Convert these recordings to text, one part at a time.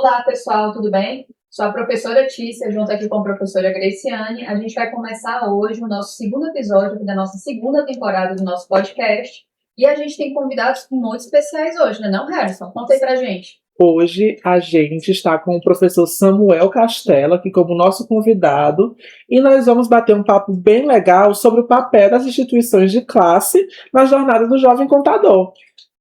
Olá, pessoal, tudo bem? Sou a professora Tícia, junto aqui com a professora Graciane. A gente vai começar hoje o nosso segundo episódio da nossa segunda temporada do nosso podcast. E a gente tem convidados muito especiais hoje, não, Harrison? Conta aí pra gente. Hoje a gente está com o professor Samuel Castella aqui como nosso convidado e nós vamos bater um papo bem legal sobre o papel das instituições de classe na jornada do jovem contador.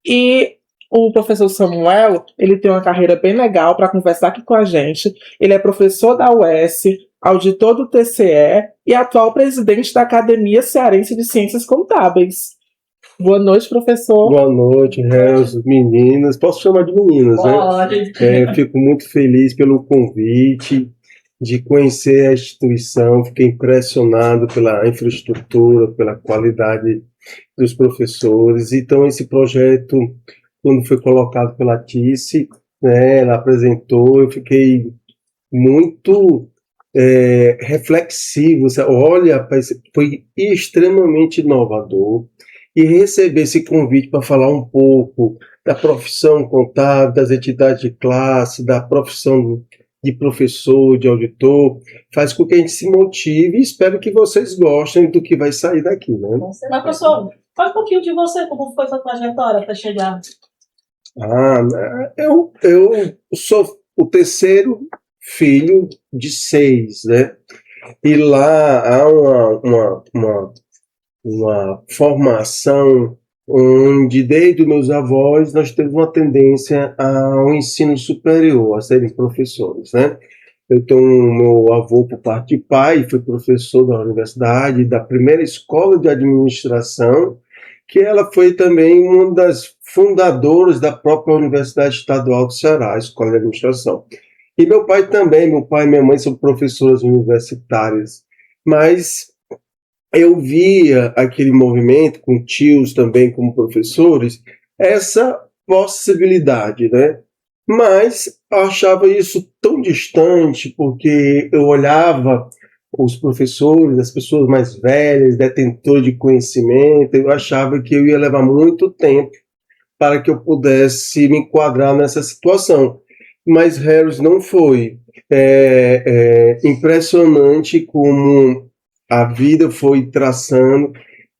E o professor Samuel, ele tem uma carreira bem legal para conversar aqui com a gente. Ele é professor da UES, auditor do TCE e atual presidente da Academia Cearense de Ciências Contábeis. Boa noite, professor. Boa noite, Helson, meninas. Posso chamar de meninas, Pode. né? Fico muito feliz pelo convite de conhecer a instituição. Fiquei impressionado pela infraestrutura, pela qualidade dos professores. Então, esse projeto, quando foi colocado pela Tice, né, ela apresentou, eu fiquei muito reflexivo. Olha, foi extremamente inovador. E receber esse convite para falar um pouco da profissão contábil, das entidades de classe, da profissão de professor, de auditor, faz com que a gente se motive e espero que vocês gostem do que vai sair daqui, né? Mas, professor, fala um pouquinho de você, como foi sua trajetória para chegar? Eu sou o terceiro filho de 6, né? E lá há uma formação onde, desde os meus avós, nós temos uma tendência ao ensino superior, a serem professores, né? Eu tenho meu avô, por parte de pai, foi professor da universidade, da primeira escola de administração, que ela foi também uma das fundadoras da própria Universidade Estadual do Ceará, a Escola de Administração. E meu pai também, meu pai e minha mãe são professores universitários, mas eu via aquele movimento, com tios também como professores, essa possibilidade, né? Mas eu achava isso tão distante, porque eu olhava os professores, as pessoas mais velhas, detentores de conhecimento, eu achava que eu ia levar muito tempo para que eu pudesse me enquadrar nessa situação. Mas Harris não foi. Impressionante como a vida foi traçando,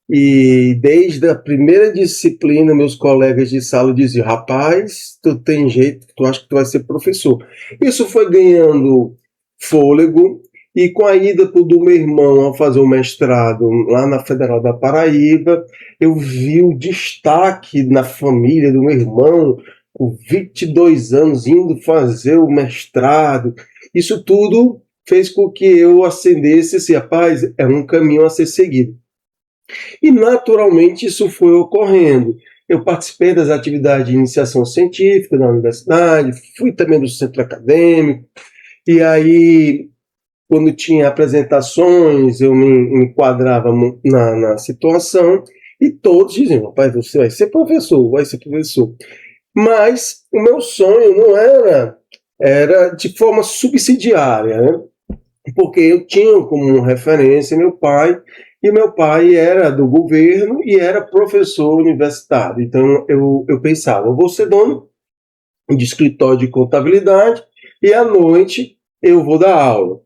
e desde a primeira disciplina, meus colegas de sala diziam: rapaz, tu tem jeito, tu acha que tu vai ser professor. Isso foi ganhando fôlego, e com a ida do meu irmão a fazer o mestrado lá na Federal da Paraíba, eu vi o destaque na família do meu irmão, com 22 anos, indo fazer o mestrado. Isso tudo fez com que eu acendesse esse, rapaz, é um caminho a ser seguido. E naturalmente isso foi ocorrendo. Eu participei das atividades de iniciação científica na universidade, fui também do centro acadêmico, e aí, quando tinha apresentações, eu me enquadrava na situação, e todos diziam: rapaz, você vai ser professor, vai ser professor. Mas o meu sonho não era de forma subsidiária, né? Porque eu tinha como referência meu pai, e meu pai era do governo e era professor universitário. Então eu pensava: eu vou ser dono de escritório de contabilidade e à noite eu vou dar aula.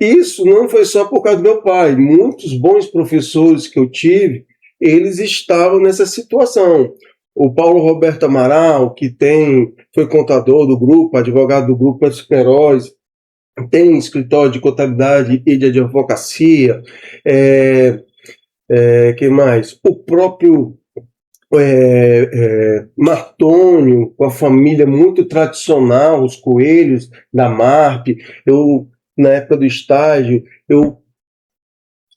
Isso não foi só por causa do meu pai. Muitos bons professores que eu tive, eles estavam nessa situação. O Paulo Roberto Amaral, que foi contador do grupo, advogado do grupo Super-Heróis, tem escritório de contabilidade e de advocacia. Quem mais? O próprio Martônio, com a família muito tradicional, os Coelhos da MARP. Eu, na época do estágio,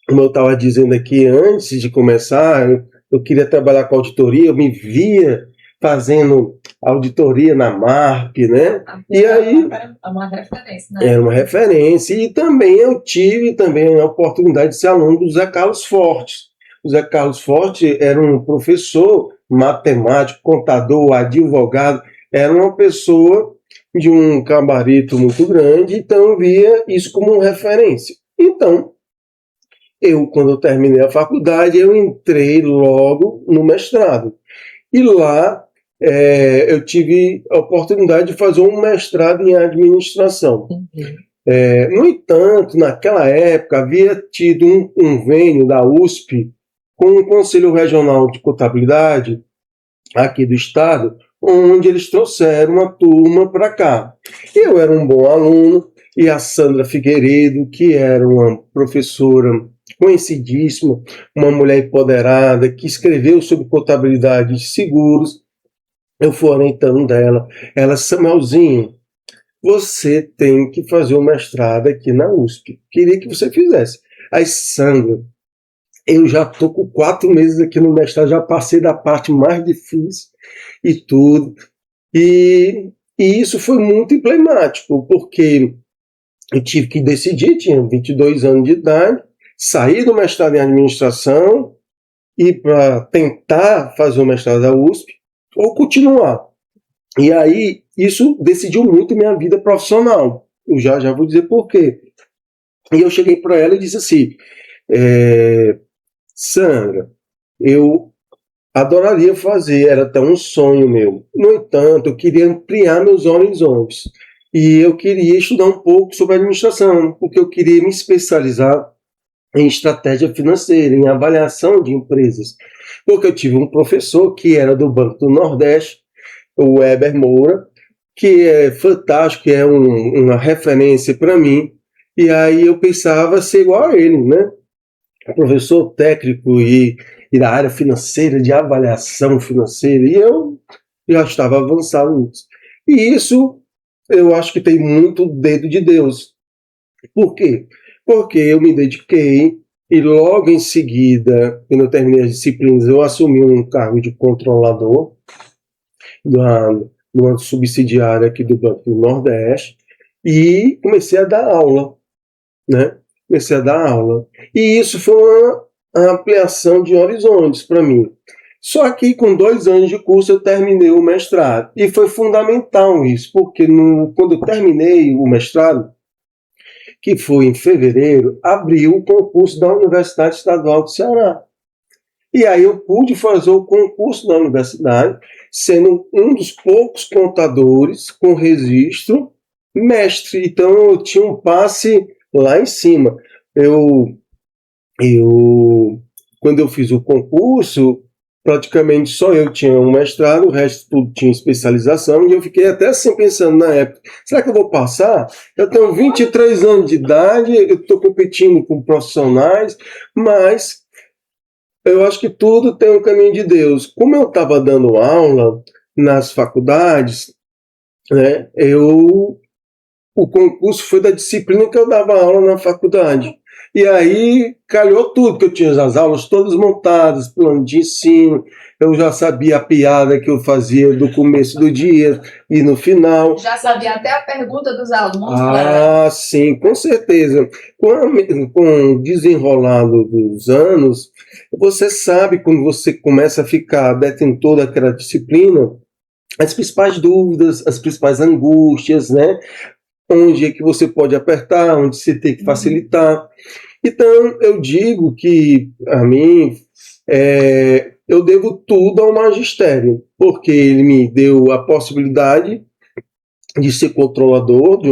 como eu estava dizendo aqui antes de começar, eu queria trabalhar com auditoria, eu me via fazendo auditoria na MARP, né? E aí é uma referência, né? Era uma referência. E também eu tive a oportunidade de ser aluno do Zé Carlos Fortes. O Zé Carlos Fortes era um professor matemático, contador, advogado, era uma pessoa de um gabarito muito grande, então eu via isso como referência. Então, quando eu terminei a faculdade, eu entrei logo no mestrado. E lá eu tive a oportunidade de fazer um mestrado em administração. No entanto, naquela época, havia tido um convênio da USP com o Conselho Regional de Contabilidade aqui do estado, onde eles trouxeram uma turma para cá. Eu era um bom aluno, e a Sandra Figueiredo, que era uma professora conhecidíssima, uma mulher empoderada, que escreveu sobre contabilidade de seguros, eu fui orientando dela. Ela, Samuelzinho, você tem que fazer o mestrado aqui na USP. Queria que você fizesse. Aí, Sandra, eu já estou com 4 meses aqui no mestrado, já passei da parte mais difícil e tudo. E isso foi muito emblemático, porque eu tive que decidir, tinha 22 anos de idade, sair do mestrado em administração, ir para tentar fazer o mestrado da USP, ou continuar. E aí, isso decidiu muito minha vida profissional. Eu já vou dizer por quê. E eu cheguei para ela e disse assim, Sandra, eu adoraria fazer, era até um sonho meu. No entanto, eu queria ampliar meus horizontes. E eu queria estudar um pouco sobre administração, porque eu queria me especializar em estratégia financeira, em avaliação de empresas. Porque eu tive um professor que era do Banco do Nordeste, o Weber Moura, que é fantástico, que é uma referência para mim. E aí eu pensava ser igual a ele, né? Professor técnico e da área financeira, de avaliação financeira, e eu já estava avançado nisso. E isso eu acho que tem muito dedo de Deus. Por quê? Porque eu me dediquei e logo em seguida, quando eu terminei as disciplinas, eu assumi um cargo de controlador numa subsidiária aqui do Banco do Nordeste e comecei a dar aula, né? Comecei a dar aula. E isso foi uma ampliação de horizontes para mim. Só que com 2 anos de curso eu terminei o mestrado. E foi fundamental isso, porque quando eu terminei o mestrado, que foi em fevereiro, abriu o concurso da Universidade Estadual do Ceará. E aí eu pude fazer o concurso da universidade, sendo um dos poucos contadores com registro mestre. Então eu tinha um passe lá em cima. Quando eu fiz o concurso, praticamente só eu tinha um mestrado, o resto tudo tinha especialização, e eu fiquei até assim pensando na época, será que eu vou passar? Eu tenho 23 anos de idade, eu estou competindo com profissionais, mas eu acho que tudo tem um caminho de Deus. Como eu estava dando aula nas faculdades, né, o concurso foi da disciplina que eu dava aula na faculdade. E aí calhou tudo, que eu tinha as aulas todas montadas, plano de ensino, eu já sabia a piada que eu fazia do começo do dia e no final. Já sabia até a pergunta dos alunos. Sim, com certeza. Com o desenrolado dos anos, você sabe quando você começa a ficar detentor daquela disciplina, as principais dúvidas, as principais angústias, né? Onde é que você pode apertar, onde você tem que facilitar. Então, eu digo que, a mim, eu devo tudo ao magistério, porque ele me deu a possibilidade de ser controlador de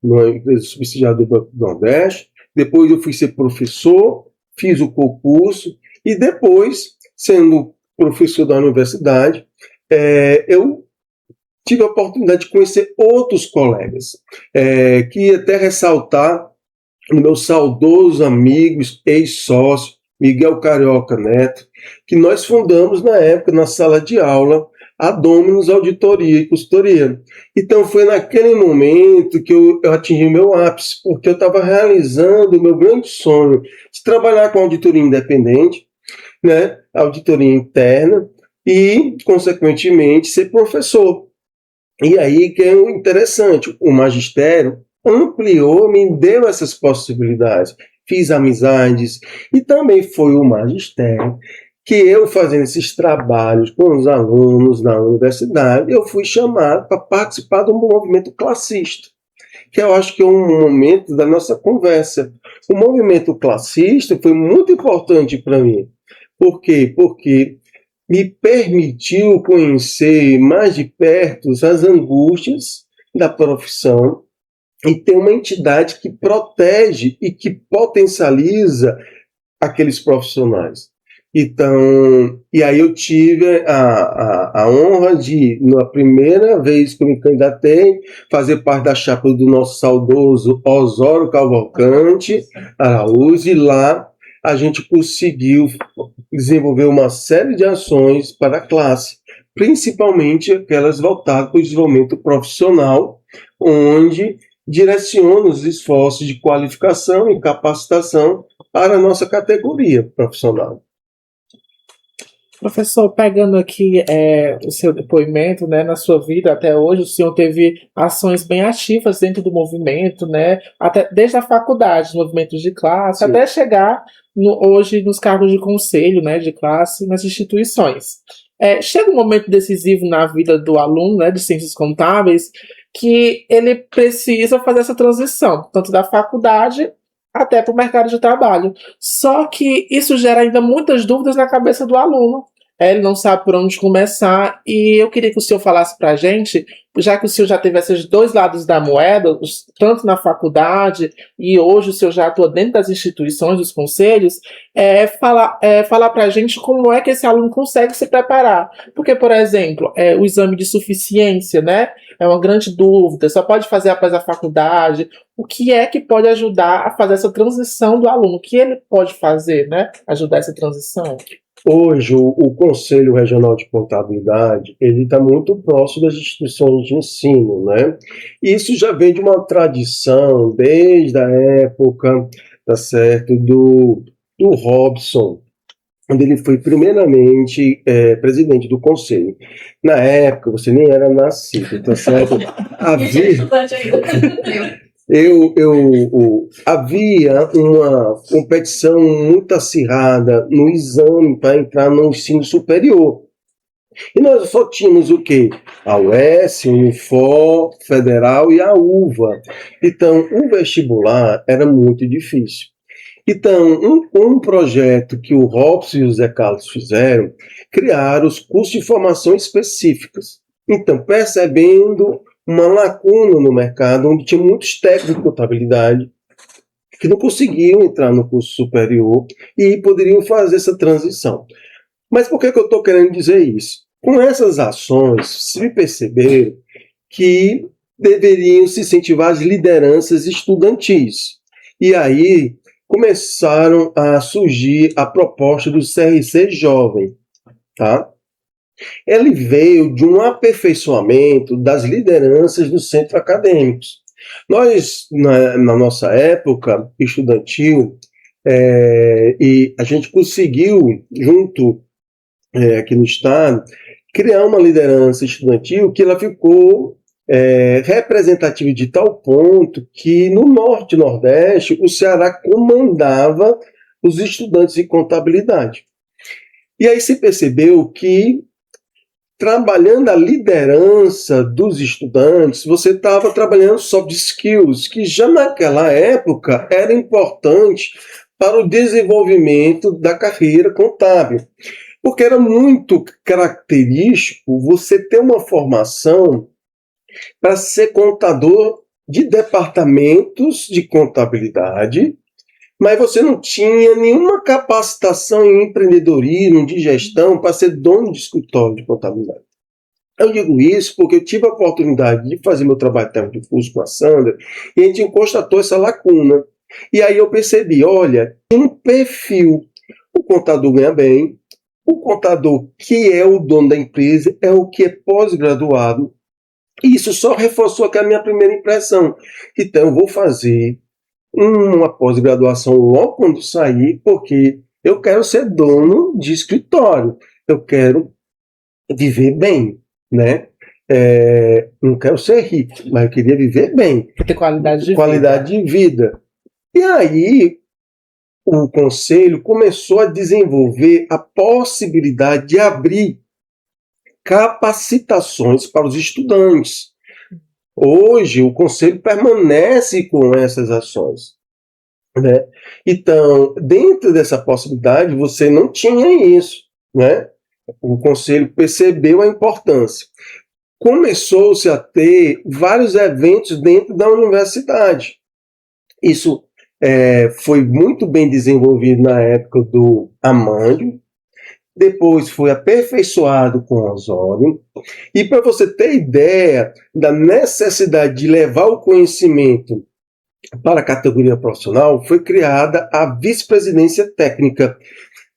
uma empresa subsidiada do Banco do Nordeste. Depois eu fui ser professor, fiz o concurso, e depois, sendo professor da universidade, eu tive a oportunidade de conhecer outros colegas, que até ressaltar o meu saudoso amigo, ex-sócio, Miguel Carioca Neto, que nós fundamos na época, na sala de aula, a Dominus Auditoria e Consultoria. Então foi naquele momento que eu atingi meu ápice, porque eu estava realizando o meu grande sonho de trabalhar com auditoria independente, né, auditoria interna e, consequentemente, ser professor. E aí que é interessante, o magistério ampliou, me deu essas possibilidades. Fiz amizades e também foi o magistério que eu, fazendo esses trabalhos com os alunos na universidade, eu fui chamado para participar do movimento classista, que eu acho que é um momento da nossa conversa. O movimento classista foi muito importante para mim. Por quê? Porque me permitiu conhecer mais de perto as angústias da profissão e ter uma entidade que protege e que potencializa aqueles profissionais. Então, e aí eu tive a honra de, na primeira vez que eu me candidatei, fazer parte da chapa do nosso saudoso Osório Cavalcante Araújo, e lá a gente conseguiu desenvolver uma série de ações para a classe, principalmente aquelas voltadas para o desenvolvimento profissional, onde direciona os esforços de qualificação e capacitação para a nossa categoria profissional. Professor, pegando aqui o seu depoimento, né, na sua vida até hoje, o senhor teve ações bem ativas dentro do movimento, né, até desde a faculdade, movimentos de classe, sim, até chegar hoje nos cargos de conselho, né, de classe nas instituições. Chega um momento decisivo na vida do aluno, né, de ciências contábeis, que ele precisa fazer essa transição, tanto da faculdade até para o mercado de trabalho. Só que isso gera ainda muitas dúvidas na cabeça do aluno. Ele não sabe por onde começar, e eu queria que o senhor falasse para a gente, já que o senhor já teve esses dois lados da moeda, tanto na faculdade, e hoje o senhor já atua dentro das instituições, dos conselhos, falar para a gente como é que esse aluno consegue se preparar. Porque, por exemplo, o exame de suficiência, né, é uma grande dúvida, só pode fazer após a faculdade. O que é que pode ajudar a fazer essa transição do aluno? O que ele pode fazer, né, ajudar essa transição? Hoje, o Conselho Regional de Contabilidade, ele está muito próximo das instituições de ensino, né? Isso já vem de uma tradição desde a época, tá certo, do Robson, onde ele foi primeiramente presidente do Conselho. Na época, você nem era nascido, tá certo? Havia uma competição muito acirrada no exame para entrar no ensino superior. E nós só tínhamos o quê? A UES, o UFO, Federal e a UVA. Então, o vestibular era muito difícil. Então, um projeto que o Robson e o Zé Carlos fizeram, criaram os cursos de formação específicos. Então, percebendo uma lacuna no mercado, onde tinha muitos técnicos de contabilidade que não conseguiam entrar no curso superior e poderiam fazer essa transição. Mas por que eu estou querendo dizer isso? Com essas ações, se perceberam que deveriam se incentivar as lideranças estudantis. E aí começaram a surgir a proposta do CRC Jovem, tá? Ele veio de um aperfeiçoamento das lideranças dos centros acadêmicos. Nós, na nossa época estudantil, e a gente conseguiu, junto aqui no estado, criar uma liderança estudantil que ela ficou representativa de tal ponto que no Norte e Nordeste o Ceará comandava os estudantes de contabilidade. E aí se percebeu que, trabalhando a liderança dos estudantes, você estava trabalhando soft skills, que já naquela época era importante para o desenvolvimento da carreira contábil. Porque era muito característico você ter uma formação para ser contador de departamentos de contabilidade, mas você não tinha nenhuma capacitação em empreendedorismo, de gestão, para ser dono de escritório de contabilidade. Eu digo isso porque eu tive a oportunidade de fazer meu trabalho técnico de curso com a Sandra, e a gente constatou essa lacuna. E aí eu percebi, olha, tem um perfil, o contador ganha bem, o contador que é o dono da empresa é o que é pós-graduado, e isso só reforçou aqui a minha primeira impressão. Então eu vou fazer uma pós-graduação logo quando sair, porque eu quero ser dono de escritório, eu quero viver bem, né? Não quero ser rico, mas eu queria viver bem. Ter qualidade de vida. E aí o Conselho começou a desenvolver a possibilidade de abrir capacitações para os estudantes. Hoje, o Conselho permanece com essas ações, né? Então, dentro dessa possibilidade, você não tinha isso, né? o conselho percebeu a importância. Começou-se a ter vários eventos dentro da universidade. Isso foi muito bem desenvolvido na época do Amândio, depois foi aperfeiçoado com Osório. E para você ter ideia da necessidade de levar o conhecimento para a categoria profissional, foi criada a vice-presidência técnica.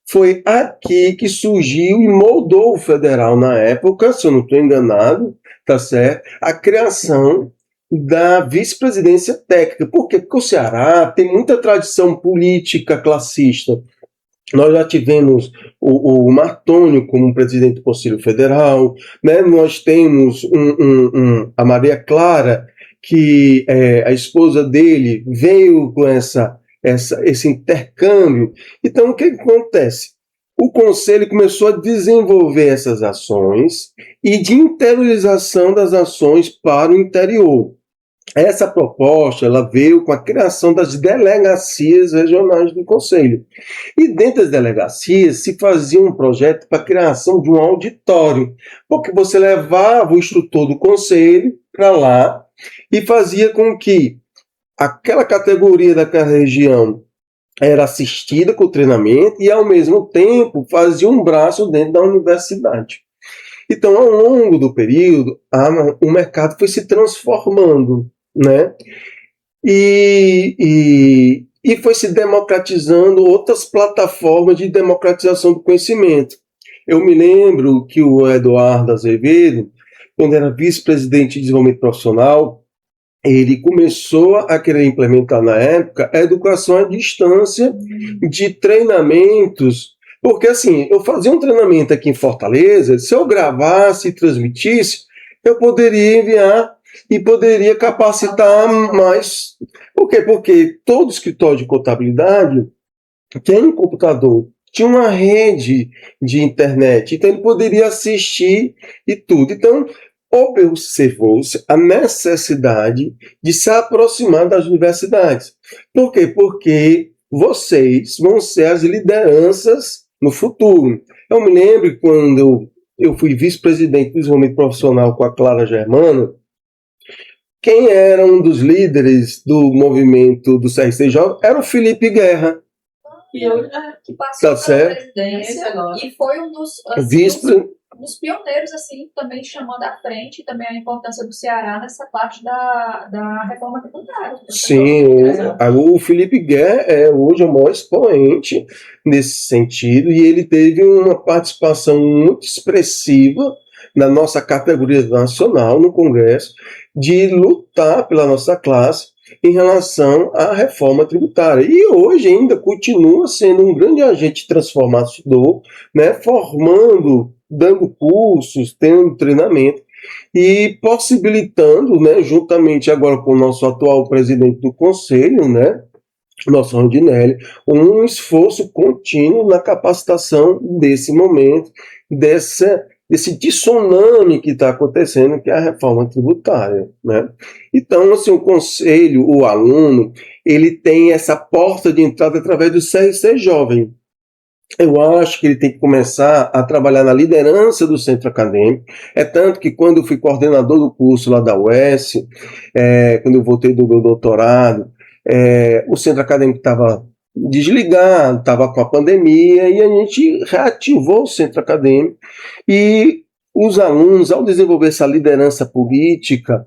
Foi aqui que surgiu e moldou o federal na época, se eu não estou enganado, tá certo? A criação da vice-presidência técnica. Por quê? Porque o Ceará tem muita tradição política classista. Nós já tivemos o Martônio como presidente do Conselho Federal, né? Nós temos a Maria Clara, que a esposa dele veio com esse intercâmbio. Então, o que acontece? O Conselho começou a desenvolver essas ações e de interiorização das ações para o interior. Essa proposta ela veio com a criação das delegacias regionais do Conselho. E dentro das delegacias se fazia um projeto para a criação de um auditório, porque você levava o instrutor do Conselho para lá e fazia com que aquela categoria daquela região era assistida com o treinamento e, ao mesmo tempo, fazia um braço dentro da universidade. Então, ao longo do período, o mercado foi se transformando, né? E foi se democratizando outras plataformas de democratização do conhecimento. Eu me lembro que o Eduardo Azevedo, quando era vice-presidente de desenvolvimento profissional, ele começou a querer implementar na época a educação à distância de treinamentos, porque assim, eu fazia um treinamento aqui em Fortaleza, se eu gravasse e transmitisse, eu poderia enviar e poderia capacitar mais. Por quê? Porque todo escritório de contabilidade tem um computador, tinha uma rede de internet, então ele poderia assistir e tudo. Então, observou-se a necessidade de se aproximar das universidades. Por quê? Porque vocês vão ser as lideranças no futuro. Eu me lembro quando eu fui vice-presidente do desenvolvimento profissional com a Clara Germana, quem era um dos líderes do movimento do CRC Jovem era o Felipe Guerra. Que passou Tá pela certo. presidência e foi um dos pioneiros, assim, também chamando à frente também a importância do Ceará nessa parte da reforma tributária. Sim, o Felipe Guerra é hoje o maior expoente nesse sentido e ele teve uma participação muito expressiva na nossa categoria nacional, no Congresso, de lutar pela nossa classe em relação à reforma tributária. E hoje ainda continua sendo um grande agente transformador, né, formando, dando cursos, tendo treinamento e possibilitando, né, juntamente agora com o nosso atual presidente do Conselho, né, nosso Rondinelli, um esforço contínuo na capacitação desse momento, desse tsunami que está acontecendo, que é a reforma tributária, né? Então, assim, o conselho, o aluno, ele tem essa porta de entrada através do CRC Jovem. Eu acho que ele tem que começar a trabalhar na liderança do centro acadêmico. É tanto que quando eu fui coordenador do curso lá da UES, quando eu voltei do meu doutorado, o centro acadêmico estava desligado, estava com a pandemia, e a gente reativou o centro acadêmico e os alunos, ao desenvolver essa liderança política,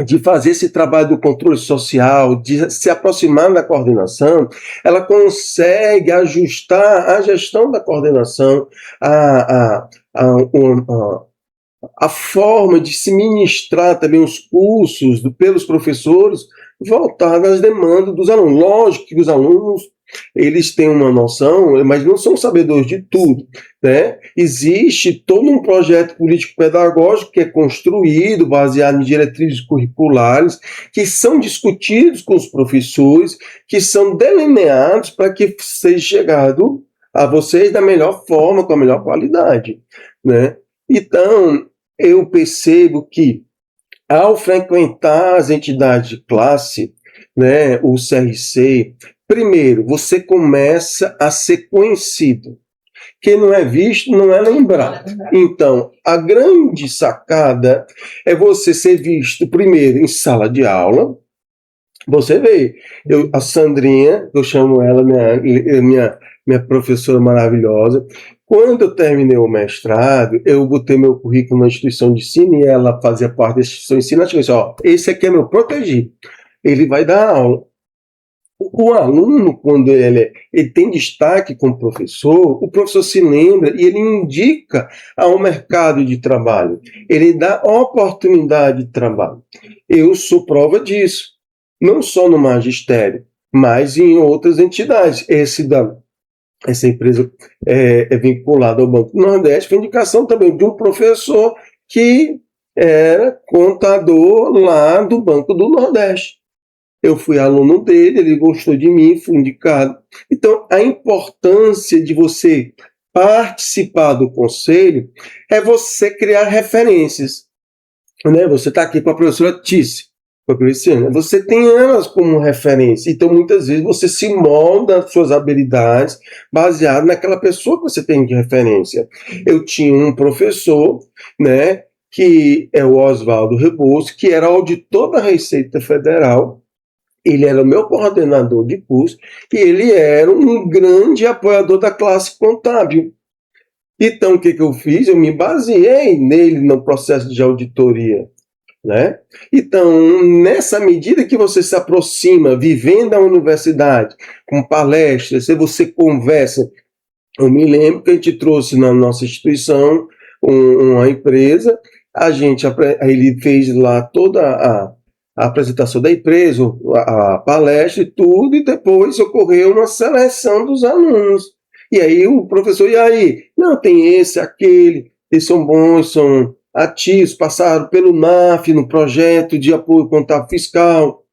de fazer esse trabalho do controle social, de se aproximar da coordenação, ela consegue ajustar a gestão da coordenação, a forma de se ministrar também os cursos pelos professores, voltada às demandas dos alunos. Lógico que os alunos, eles têm uma noção, mas não são sabedores de tudo, né? Existe todo um projeto político-pedagógico que é construído, baseado em diretrizes curriculares, que são discutidos com os professores, que são delineados para que seja chegado a vocês da melhor forma, com a melhor qualidade, né? Então, eu percebo que, ao frequentar as entidades de classe, né, o CRC, primeiro, você começa a ser conhecido. Quem não é visto não é lembrado. Então, a grande sacada é você ser visto primeiro em sala de aula. Você vê, a Sandrinha, eu chamo ela minha professora maravilhosa. Quando eu terminei o mestrado, eu botei meu currículo na instituição de ensino e ela fazia parte da instituição de ensino. Ela disse, ó, esse aqui é meu protegido, ele vai dar aula. O aluno, quando ele tem destaque como professor, o professor se lembra e ele indica ao mercado de trabalho, ele dá oportunidade de trabalho. Eu sou prova disso, não só no magistério, mas em outras entidades. Essa empresa é vinculada ao Banco do Nordeste, foi indicação também de um professor que era contador lá do Banco do Nordeste. Eu fui aluno dele, ele gostou de mim, fui indicado. Então, a importância de você participar do conselho é você criar referências. Né? Você está aqui com a professora Tícia, com a Cristiana. Você tem elas como referência. Então, muitas vezes, você se molda as suas habilidades baseado naquela pessoa que você tem de referência. Eu tinha um professor, né, que é o Oswaldo Rebouças, que era auditor da Receita Federal. Ele era o meu coordenador de curso e ele era um grande apoiador da classe contábil. Então, o que eu fiz? Eu me baseei nele no processo de auditoria. Né? Então, nessa medida que você se aproxima, vivendo a universidade, com palestras, se você conversa, eu me lembro que a gente trouxe na nossa instituição uma empresa, ele fez lá toda a apresentação da empresa, a palestra e tudo, e depois ocorreu uma seleção dos alunos. E aí o professor, e aí? Não, tem esse, aquele, eles são bons, são ativos, passaram pelo NAF, no projeto de apoio contábil fiscal,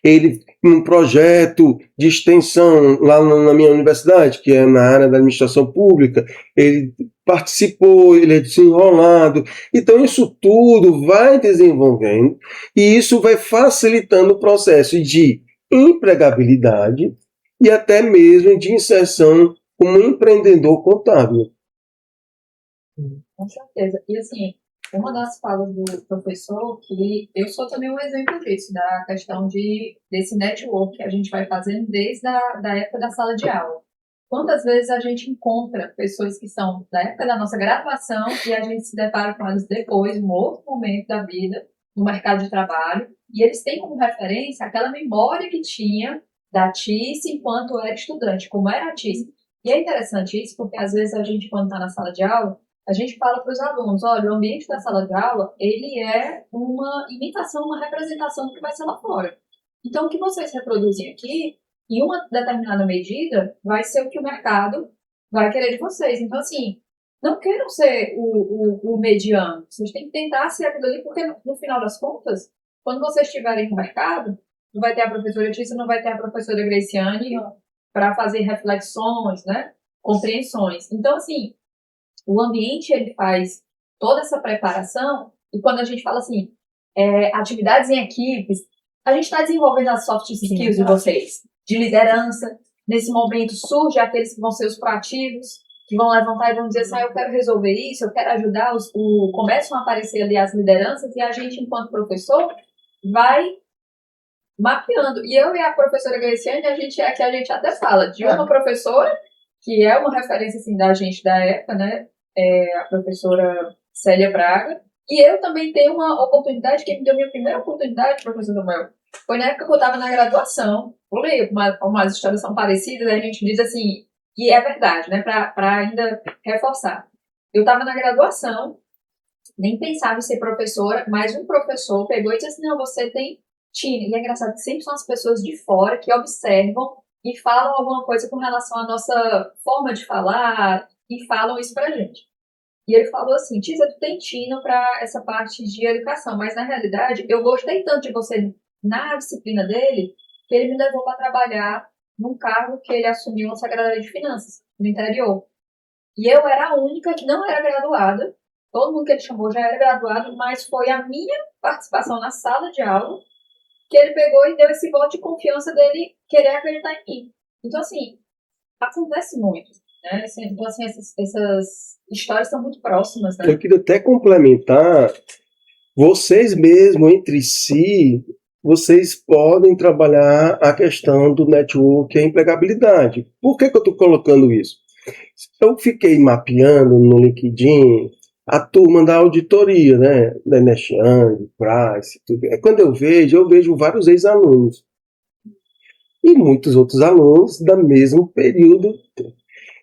ele, num projeto de extensão lá na minha universidade, que é na área da administração pública, ele participou, ele é desenrolado. Então, isso tudo vai desenvolvendo e isso vai facilitando o processo de empregabilidade e até mesmo de inserção como empreendedor contábil. Com certeza. E assim, uma das falas do professor, que eu sou também um exemplo disso, da questão desse network que a gente vai fazendo desde da época da sala de aula. Quantas vezes a gente encontra pessoas que são da época da nossa graduação e a gente se depara com elas depois, em um outro momento da vida, no mercado de trabalho, e eles têm como referência aquela memória que tinha da Tice enquanto era estudante, como era a Tice. E é interessante isso, porque às vezes a gente, quando está na sala de aula, a gente fala para os alunos, olha, o ambiente da sala de aula, ele é uma imitação, uma representação do que vai ser lá fora. Então, o que vocês reproduzem aqui, em uma determinada medida, vai ser o que o mercado vai querer de vocês. Então, assim, não queiram ser o mediano. Vocês têm que tentar ser aquilo ali, porque no final das contas, quando vocês estiverem no mercado, não vai ter a professora Tícia, não vai ter a professora Graciane para fazer reflexões, né? Compreensões. Então, assim, o ambiente, ele faz toda essa preparação, e quando a gente fala assim, atividades em equipes, a gente está desenvolvendo as soft skills de vocês, de liderança. Nesse momento surge aqueles que vão ser os proativos, que vão levantar e vão dizer assim, eu quero resolver isso, eu quero ajudar, começam a aparecer ali as lideranças, e a gente, enquanto professor, vai mapeando. E eu e a professora Graciane, a gente até fala de uma professora, que é uma referência assim, da gente da época, né? A professora Célia Braga, e eu também tenho uma oportunidade, quem me deu minha primeira oportunidade, professor Samuel, foi na época que eu estava na graduação. Vou ler, umas histórias são parecidas, a gente diz assim, e é verdade, né, para ainda reforçar. Eu estava na graduação, nem pensava em ser professora, mas um professor pegou e disse assim, não, você tem Tina, e é engraçado que sempre são as pessoas de fora que observam e falam alguma coisa com relação à nossa forma de falar, e falam isso pra gente. E ele falou assim, Tisa, tu tem tino para essa parte de educação, mas na realidade eu gostei tanto de você na disciplina dele, que ele me levou para trabalhar num cargo que ele assumiu na Secretaria de Finanças, no interior. E eu era a única que não era graduada, todo mundo que ele chamou já era graduado, mas foi a minha participação na sala de aula que ele pegou e deu esse voto de confiança dele querer acreditar em mim. Então, assim, acontece muito. né? Assim, então, assim, essas histórias são muito próximas, né? Eu queria até complementar, vocês mesmos, entre si, vocês podem trabalhar a questão do network e a empregabilidade. Por que eu estou colocando isso? Eu fiquei mapeando no LinkedIn a turma da auditoria, né? Da Ernst Young, Price, tudo. Quando eu vejo vários ex-alunos e muitos outros alunos do mesmo período.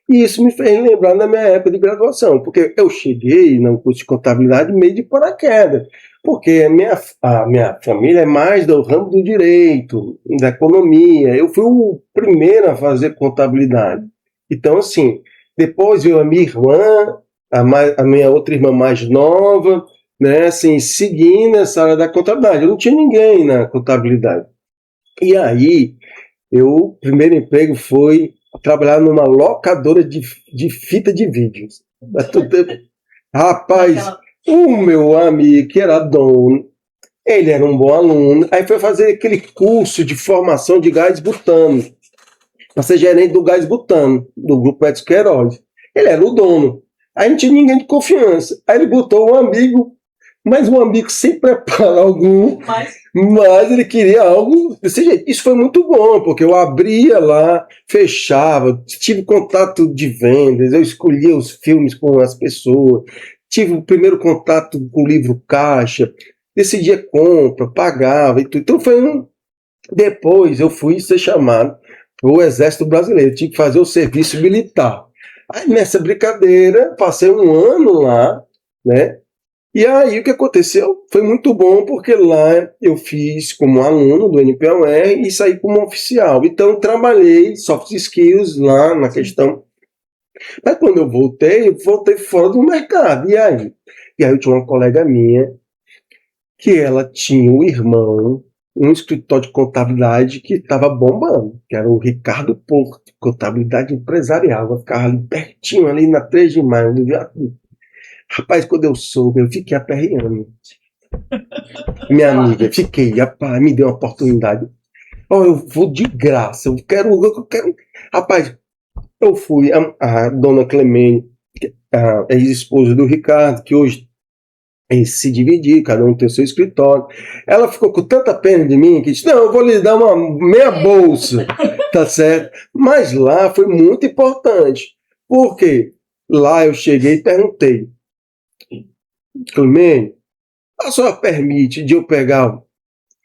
E isso me fez lembrar da minha época de graduação, porque eu cheguei no curso de contabilidade meio de paraquedas, porque a minha família é mais do ramo do direito, da economia. Eu fui o primeiro a fazer contabilidade. Então, assim, depois veio a minha irmã, a minha outra irmã mais nova, né, assim, seguindo essa área da contabilidade. Eu não tinha ninguém na contabilidade. E aí, o primeiro emprego foi trabalhar numa locadora de fita de vídeos. Rapaz, o meu amigo, que era dono, ele era um bom aluno, aí foi fazer aquele curso de formação de gás butano, para ser gerente do gás butano, do grupo Edson Queiroz. Ele era o dono. Aí não tinha ninguém de confiança. Aí ele botou um amigo, mas um amigo sem preparo algum, mas ele queria algo desse jeito. Isso foi muito bom, porque eu abria lá, fechava, tive contato de vendas, eu escolhia os filmes com as pessoas, tive o primeiro contato com o livro caixa, decidia compra, pagava e tudo. Então foi um... Depois eu fui ser chamado para o Exército Brasileiro, tive que fazer o serviço militar. Aí nessa brincadeira, passei um ano lá, né? E aí o que aconteceu foi muito bom, porque lá eu fiz como aluno do NPOR e saí como oficial. Então trabalhei soft skills lá na questão. Mas quando eu voltei fora do mercado. E aí? E aí eu tinha uma colega minha que ela tinha um irmão, um escritório de contabilidade que estava bombando, que era o Ricardo Porto, contabilidade empresarial. Eu ficava ali pertinho, ali na 3 de maio, do Viatuba. Rapaz, quando eu soube, eu fiquei aperreando. Minha amiga, fiquei, rapaz, me deu uma oportunidade. Oh, eu vou de graça, eu quero. Rapaz, eu fui, a dona Clemente, a ex-esposa do Ricardo, que hoje se dividir, cada um tem o seu escritório. Ela ficou com tanta pena de mim que disse: não, eu vou lhe dar uma meia bolsa, tá certo? Mas lá foi muito importante. Por quê? Lá eu cheguei e perguntei: Clemente, a senhora permite de eu pegar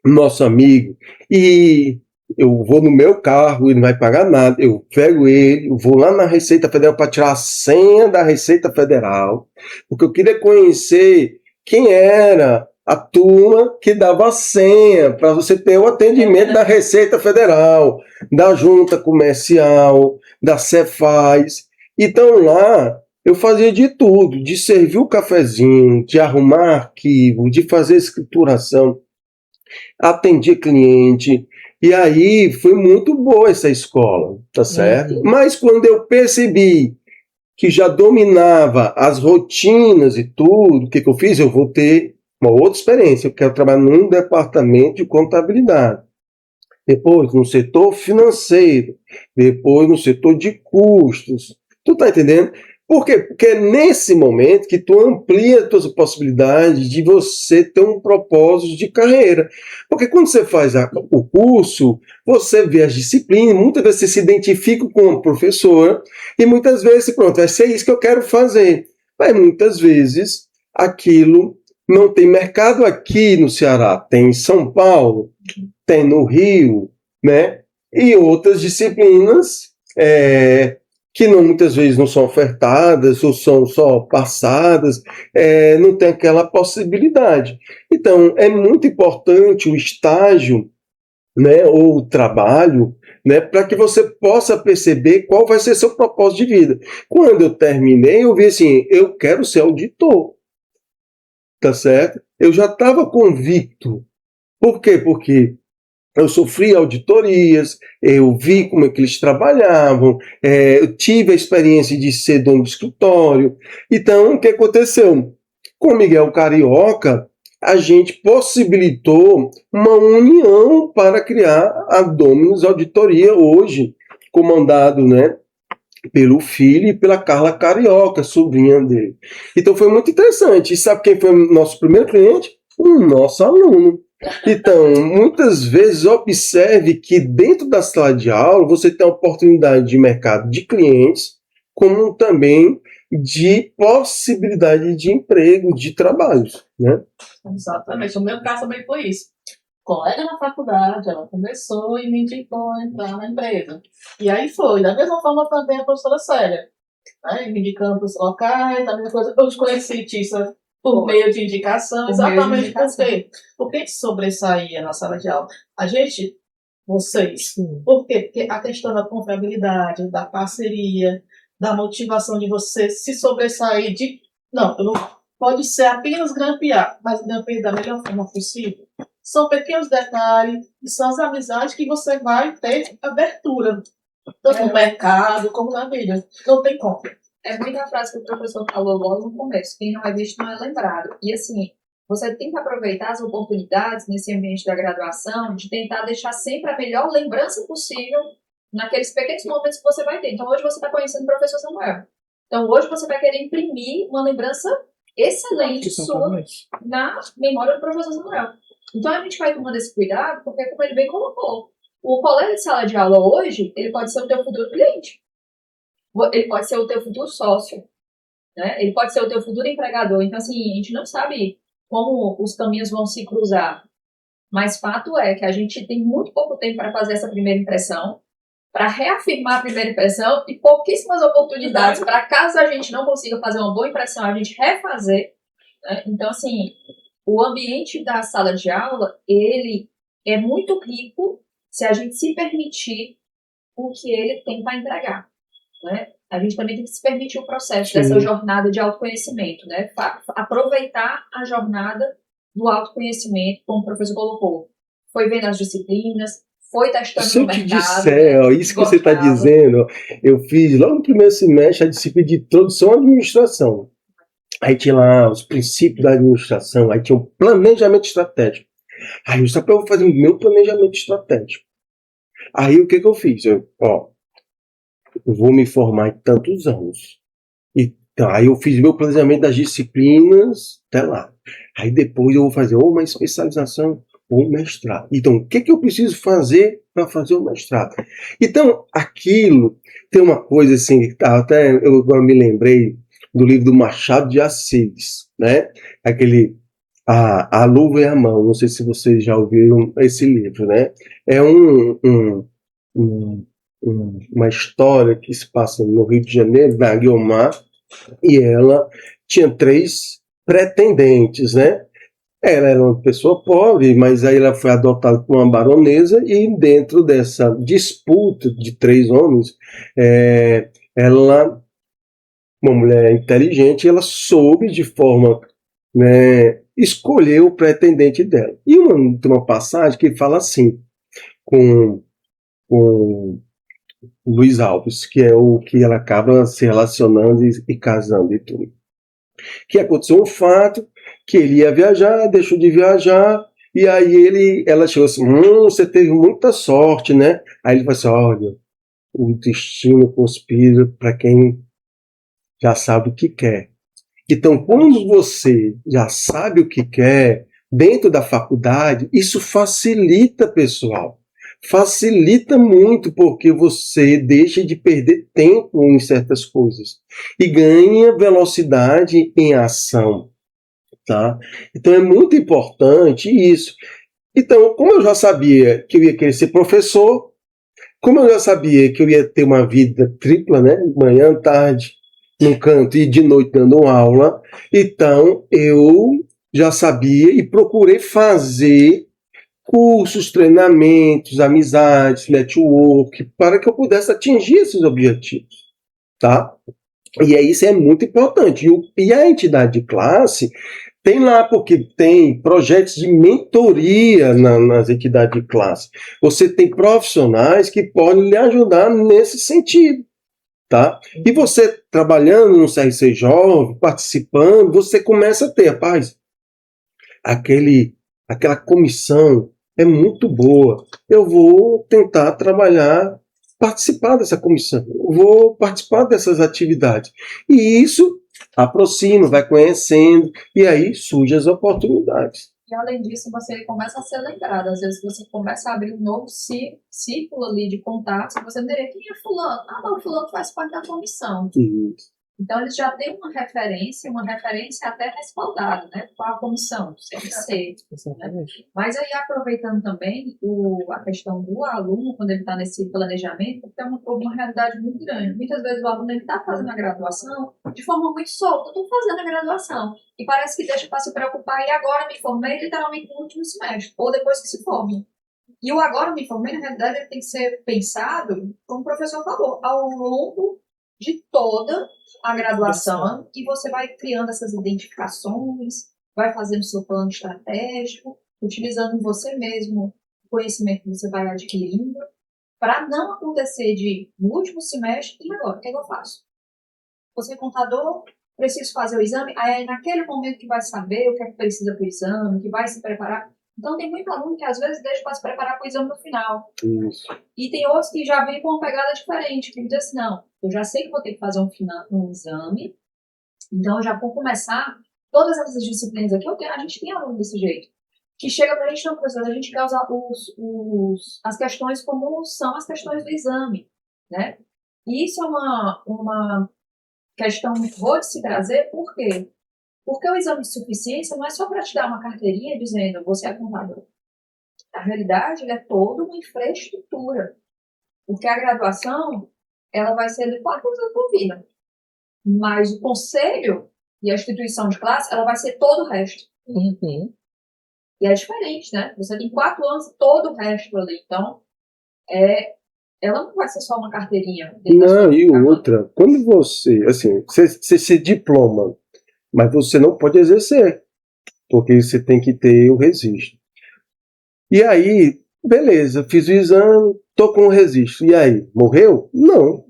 o nosso amigo e eu vou no meu carro, ele não vai pagar nada, eu pego ele, eu vou lá na Receita Federal para tirar a senha da Receita Federal, porque eu queria conhecer quem era a turma que dava a senha para você ter o atendimento da Receita Federal, da Junta Comercial, da Cefaz. Então lá eu fazia de tudo, de servir o cafezinho, de arrumar arquivo, de fazer escrituração, atendia cliente. E aí foi muito boa essa escola, tá certo? Mas quando eu percebi que já dominava as rotinas e tudo, o que eu fiz? Eu vou ter uma outra experiência. Eu quero trabalhar num departamento de contabilidade. Depois no setor financeiro. Depois no setor de custos. Tu tá entendendo? Por quê? Porque é nesse momento que tu amplia as tuas possibilidades de você ter um propósito de carreira. Porque quando você faz o curso, você vê as disciplinas, muitas vezes você se identifica com a professora e muitas vezes, pronto, vai ser isso que eu quero fazer. Mas muitas vezes aquilo não tem mercado aqui no Ceará, tem em São Paulo, tem no Rio, né? E outras disciplinas que muitas vezes não são ofertadas ou são só passadas, não tem aquela possibilidade. Então, é muito importante o estágio, né, ou o trabalho, né, para que você possa perceber qual vai ser seu propósito de vida. Quando eu terminei, eu vi assim, eu quero ser auditor, tá certo? Eu já estava convicto. Por quê? Porque eu sofri auditorias, eu vi como é que eles trabalhavam, eu tive a experiência de ser dono do escritório. Então, o que aconteceu? Com o Miguel Carioca, a gente possibilitou uma união para criar a Dominus Auditoria hoje, comandado, né, pelo filho e pela Carla Carioca, sobrinha dele. Então foi muito interessante. E sabe quem foi o nosso primeiro cliente? O nosso aluno. Então, muitas vezes observe que dentro da sala de aula você tem a oportunidade de mercado de clientes, como também de possibilidade de emprego, de trabalhos, né? Exatamente. O meu caso também foi isso. Colega na faculdade, ela começou e me indicou a entrar na empresa. E aí foi. Da mesma forma também a professora Célia, né? Me indicando para os locais, da mesma coisa. Eu te conheci, Tissa, por meio de indicação. Exatamente por quê? Porque a gente sobressaía na sala de aula. A gente, vocês. Por quê? Porque a questão da confiabilidade, da parceria, da motivação de você se sobressair de... Não, eu não... Pode ser apenas grampear, mas grampear da melhor forma possível. São pequenos detalhes e são as amizades que você vai ter abertura, tanto no mercado como na vida. Não tem como. É muita frase que o professor falou logo no começo. Quem não é visto não é lembrado. E assim, você tem que aproveitar as oportunidades nesse ambiente da graduação de tentar deixar sempre a melhor lembrança possível naqueles pequenos momentos que você vai ter. Então hoje você está conhecendo o professor Samuel. Então hoje você vai querer imprimir uma lembrança excelente sua na memória do professor Samuel. Então a gente vai tomando esse cuidado, porque como ele bem colocou, o colega de sala de aula hoje, ele pode ser o teu futuro cliente. Ele pode ser o teu futuro sócio. Né? Ele pode ser o teu futuro empregador. Então, assim, a gente não sabe como os caminhos vão se cruzar. Mas fato é que a gente tem muito pouco tempo para fazer essa primeira impressão, para reafirmar a primeira impressão e pouquíssimas oportunidades para, caso a gente não consiga fazer uma boa impressão, a gente refazer. Né? Então, assim, o ambiente da sala de aula, ele é muito rico se a gente se permitir o que ele tem para entregar. Né? A gente também tem que se permitir o processo dessa jornada de autoconhecimento, né? Aproveitar a jornada do autoconhecimento, como o professor colocou. Foi vendo as disciplinas, foi testando no mercado. Se eu te disser, ó, isso que você está dizendo, eu fiz logo no primeiro semestre a disciplina de introdução à administração. Aí tinha lá os princípios da administração, aí tinha um planejamento estratégico. Aí eu só para eu fazer o meu planejamento estratégico. Aí o que eu fiz? Eu vou me formar em tantos anos. Então, aí eu fiz meu planejamento das disciplinas até lá. Aí depois eu vou fazer ou uma especialização ou um mestrado. Então, o que eu preciso fazer para fazer o mestrado? Então, aquilo tem uma coisa assim, até eu agora me lembrei do livro do Machado de Assis, né? Aquele a Luva e a Mão. Não sei se vocês já ouviram esse livro, né? É uma história que se passa no Rio de Janeiro, da Guiomar, e ela tinha 3 pretendentes, né? Ela era uma pessoa pobre, mas aí ela foi adotada por uma baronesa e dentro dessa disputa de 3 homens, ela, uma mulher inteligente, ela soube de forma, né, escolher o pretendente dela. E tem uma passagem que fala assim, com Luiz Alves, que é o que ela acaba se relacionando e casando e tudo. Que aconteceu um fato, que ele ia viajar, deixou de viajar, e aí ela chegou assim, você teve muita sorte, né? Aí ele falou assim, olha, o destino conspira para quem já sabe o que quer. Então, quando você já sabe o que quer, dentro da faculdade, isso facilita, pessoal. Facilita muito, porque você deixa de perder tempo em certas coisas e ganha velocidade em ação, tá? Então é muito importante isso. Então, como eu já sabia que eu ia querer ser professor, como eu já sabia que eu ia ter uma vida tripla, né? Manhã, tarde, num canto e de noite dando aula, então eu já sabia e procurei fazer cursos, treinamentos, amizades, network, para que eu pudesse atingir esses objetivos, tá? E isso é muito importante. E a entidade de classe tem lá, porque tem projetos de mentoria nas entidades de classe. Você tem profissionais que podem lhe ajudar nesse sentido, tá? E você trabalhando no CRC Jovem, participando, você começa a ter, rapaz, aquela comissão é muito boa. Eu vou tentar trabalhar participar dessa comissão, eu vou participar dessas atividades. E isso aproxima, vai conhecendo, e aí surgem as oportunidades. E além disso, você começa a ser lembrado. Às vezes você começa a abrir um novo círculo ali de contatos que você não teria. Quem é fulano? Ah, não, fulano faz parte da comissão. Isso. Então eles já têm uma referência até respaldada, né? Com a comissão, CMC. Exatamente. Mas aí, aproveitando também a questão do aluno, quando ele está nesse planejamento, porque é uma realidade muito grande. Muitas vezes o aluno está fazendo a graduação de forma muito solta. Estou fazendo a graduação. E parece que deixa para se preocupar. E agora me formei literalmente no último semestre, ou depois que se forma. E o agora me formei, na realidade, ele tem que ser pensado, como o professor falou, ao longo de toda a graduação, e você vai criando essas identificações, vai fazendo seu plano estratégico, utilizando você mesmo o conhecimento que você vai adquirindo, para não acontecer no último semestre, e agora, o que é que eu faço? Você é contador, preciso fazer o exame, aí é naquele momento que vai saber o que é que precisa para o exame, que vai se preparar. Então, tem muito aluno que às vezes deixa para se preparar para o exame no final. Isso. E tem outros que já vêm com uma pegada diferente, que dizem assim, não, eu já sei que vou ter que fazer um exame, então eu já vou começar todas essas disciplinas aqui. A gente tem aluno desse jeito, que chega para a gente, não, professor, a gente quer usar as questões como são as questões do exame, né? E isso é uma questão muito boa de se trazer, por quê? Porque o exame de suficiência não é só para te dar uma carteirinha dizendo você é contador. Na realidade, ele é toda uma infraestrutura. Porque a graduação, ela vai ser de 4 anos da tua vida. Mas o conselho e a instituição de classe, ela vai ser todo o resto. Uhum. E é diferente, né? Você tem 4 anos e todo o resto ali. Então, ela não vai ser só uma carteirinha. Não, e outra, quando você se diploma, mas você não pode exercer, porque você tem que ter o registro. E aí, beleza, fiz o exame, tô com o registro. E aí, morreu? Não.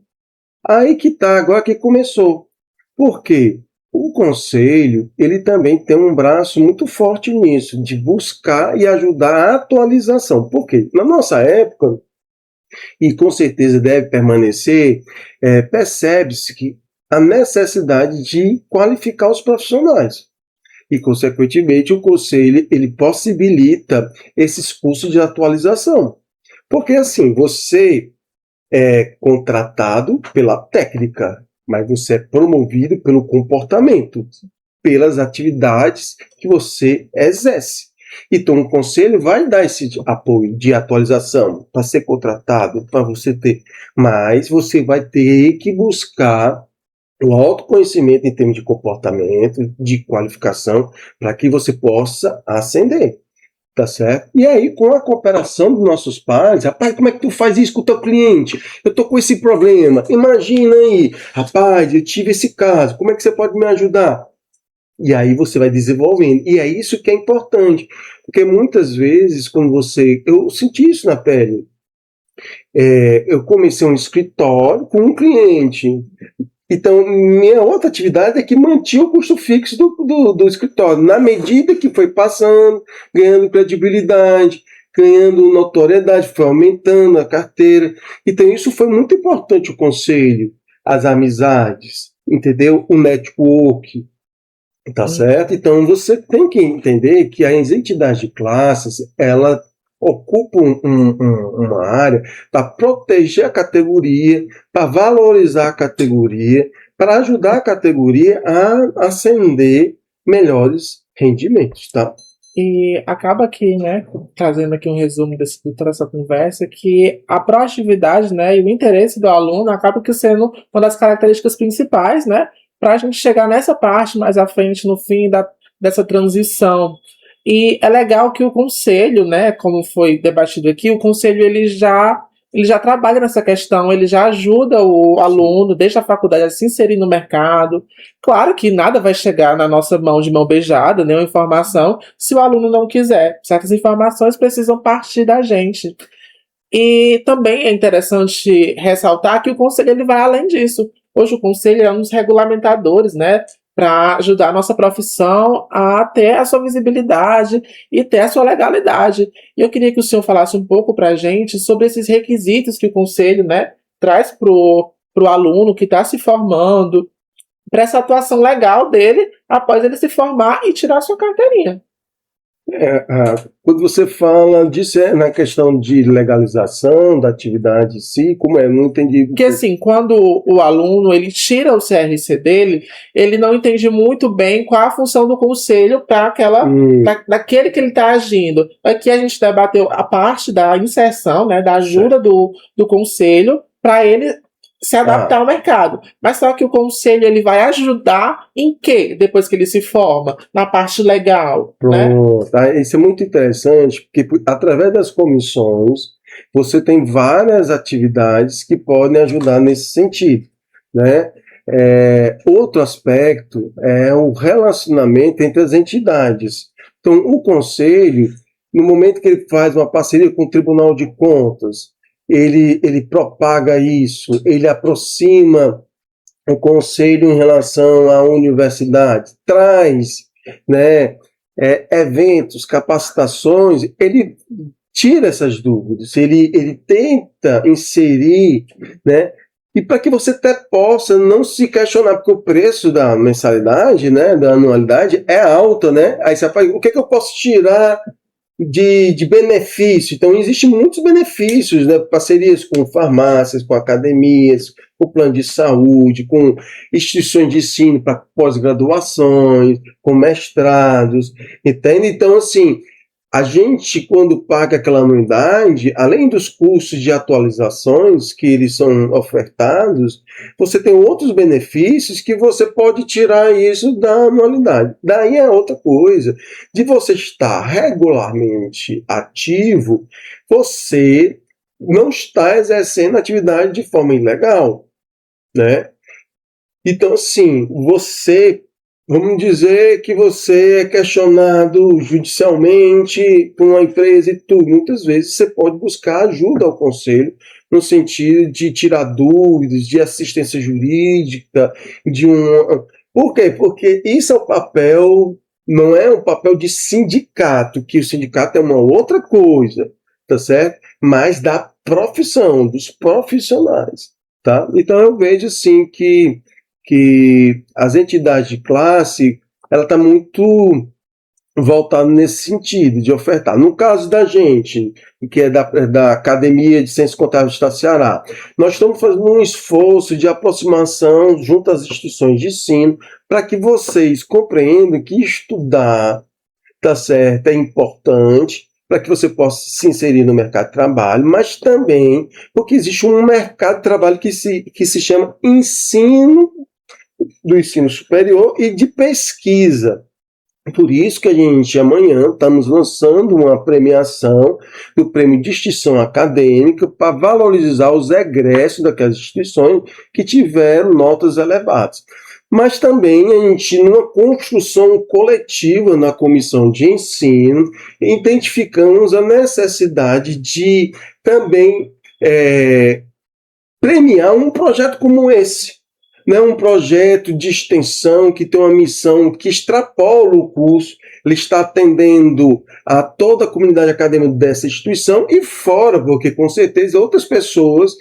Aí que tá, agora que começou. Por quê? O conselho, ele também tem um braço muito forte nisso, de buscar e ajudar a atualização. Por quê? Na nossa época, e com certeza deve permanecer, percebe-se que a necessidade de qualificar os profissionais. E, consequentemente, o conselho ele possibilita esses cursos de atualização. Porque, assim, você é contratado pela técnica, mas você é promovido pelo comportamento, pelas atividades que você exerce. Então, o conselho vai dar esse apoio de atualização para ser contratado, para você ter. Mas você vai ter que buscar o autoconhecimento em termos de comportamento, de qualificação, para que você possa ascender, tá certo? E aí, com a cooperação dos nossos pares, rapaz, como é que tu faz isso com o teu cliente? Eu tô com esse problema, imagina aí, rapaz, eu tive esse caso, como é que você pode me ajudar? E aí você vai desenvolvendo, e é isso que é importante, porque muitas vezes, quando eu senti isso na pele, eu comecei um escritório com um cliente. Então, minha outra atividade é que mantinha o custo fixo do escritório. Na medida que foi passando, ganhando credibilidade, ganhando notoriedade, foi aumentando a carteira. Então, isso foi muito importante, o conselho, as amizades, entendeu? O network, tá certo? Então, você tem que entender que as entidades de classes, ela ocupam uma área para proteger a categoria, para valorizar a categoria, para ajudar a categoria a ascender melhores rendimentos, tá? E acaba aqui, né, trazendo aqui um resumo de toda essa conversa, que a proatividade, né, e o interesse do aluno acaba que sendo uma das características principais, né, para a gente chegar nessa parte mais à frente, no fim dessa transição. E é legal que o conselho, né, como foi debatido aqui, o conselho ele já trabalha nessa questão, ele já ajuda o aluno, desde a faculdade, a se inserir no mercado. Claro que nada vai chegar na nossa mão de mão beijada, nenhuma informação, se o aluno não quiser. Certas informações precisam partir da gente. E também é interessante ressaltar que o conselho ele vai além disso. Hoje o conselho é um dos regulamentadores, né, para ajudar a nossa profissão a ter a sua visibilidade e ter a sua legalidade. E eu queria que o senhor falasse um pouco para a gente sobre esses requisitos que o conselho, né, traz pro aluno que está se formando, para essa atuação legal dele após ele se formar e tirar sua carteirinha. Quando você fala disso, é na questão de legalização da atividade em si, como é? Eu não entendi. Porque assim, quando o aluno ele tira o CRC dele, ele não entende muito bem qual a função do conselho para daquele que ele está agindo. Aqui a gente debateu a parte da inserção, né, da ajuda do conselho para ele se adaptar ao mercado. Mas só que o conselho ele vai ajudar em quê? Depois que ele se forma? Na parte legal. Pronto. Né? Isso é muito interessante, porque através das comissões você tem várias atividades que podem ajudar nesse sentido. Né? Outro aspecto é o relacionamento entre as entidades. Então, o conselho, no momento que ele faz uma parceria com o Tribunal de Contas, ele propaga isso, ele aproxima o conselho em relação à universidade, traz, né, eventos, capacitações, ele tira essas dúvidas, ele tenta inserir, né, e para que você até possa não se questionar, porque o preço da mensalidade, né, da anualidade é alta, né, aí você fala, o que eu posso tirar de benefício? Então, existem muitos benefícios, né? Parcerias com farmácias, com academias, com plano de saúde, com instituições de ensino para pós-graduações, com mestrados, entende? Então, assim, a gente, quando paga aquela anuidade, além dos custos de atualizações que eles são ofertados, você tem outros benefícios que você pode tirar isso da anualidade. Daí é outra coisa. De você estar regularmente ativo, você não está exercendo atividade de forma ilegal, né? Então, assim, vamos dizer que você é questionado judicialmente por uma empresa e tudo. Muitas vezes você pode buscar ajuda ao conselho no sentido de tirar dúvidas, de assistência jurídica, Por quê? Porque isso é o papel, não é um papel de sindicato, que o sindicato é uma outra coisa, tá certo? Mas da profissão, dos profissionais, tá? Então eu vejo assim que as entidades de classe, ela está muito voltada nesse sentido, de ofertar. No caso da gente, que é da Academia de Ciências Contábeis do Estado do Ceará, nós estamos fazendo um esforço de aproximação junto às instituições de ensino, para que vocês compreendam que estudar, tá certo, é importante, para que você possa se inserir no mercado de trabalho, mas também porque existe um mercado de trabalho que se chama do ensino superior e de pesquisa. Por isso que a gente, amanhã, estamos lançando uma premiação do Prêmio de Extinção Acadêmica para valorizar os egressos daquelas instituições que tiveram notas elevadas. Mas também a gente, numa construção coletiva na comissão de ensino, identificamos a necessidade de também premiar um projeto como esse. Né, um projeto de extensão que tem uma missão que extrapola o curso, ele está atendendo a toda a comunidade acadêmica dessa instituição e fora, porque com certeza outras pessoas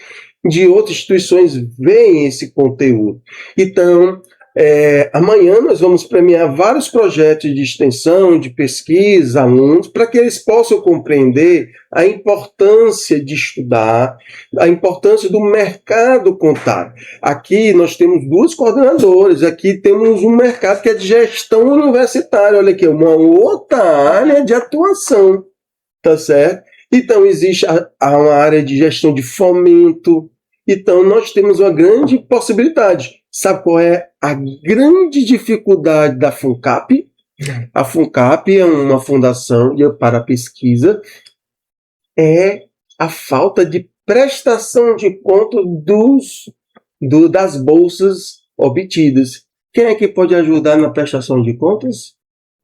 de outras instituições veem esse conteúdo. Então, amanhã nós vamos premiar vários projetos de extensão, de pesquisa, alunos, para que eles possam compreender a importância de estudar, a importância do mercado contábil. Aqui nós temos duas coordenadoras, aqui temos um mercado que é de gestão universitária, olha aqui, uma outra área de atuação, tá certo? Então existe uma área de gestão de fomento, então nós temos uma grande possibilidade. Sabe qual é a grande dificuldade da FUNCAP? A FUNCAP é uma fundação para pesquisa, é a falta de prestação de conta das bolsas obtidas. Quem é que pode ajudar na prestação de contas?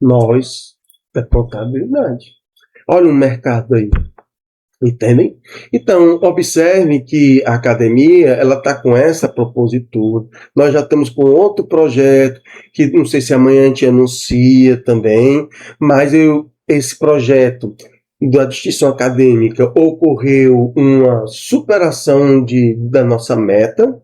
Nós, da contabilidade. Olha o mercado aí. Entendem? Então, observe que a academia ela está com essa propositura. Nós já estamos com outro projeto, que não sei se amanhã a gente anuncia também, mas esse projeto da distinção acadêmica ocorreu uma superação da nossa meta,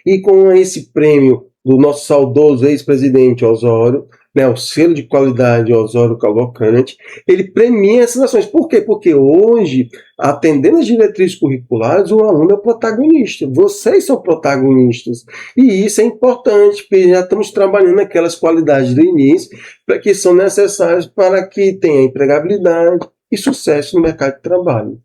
e com esse prêmio do nosso saudoso ex-presidente Osório, né, o selo de qualidade Osório Cavalcante, ele premia essas ações. Por quê? Porque hoje, atendendo as diretrizes curriculares, o aluno é o protagonista. Vocês são protagonistas. E isso é importante, porque já estamos trabalhando aquelas qualidades do início que são necessárias para que tenha empregabilidade e sucesso no mercado de trabalho.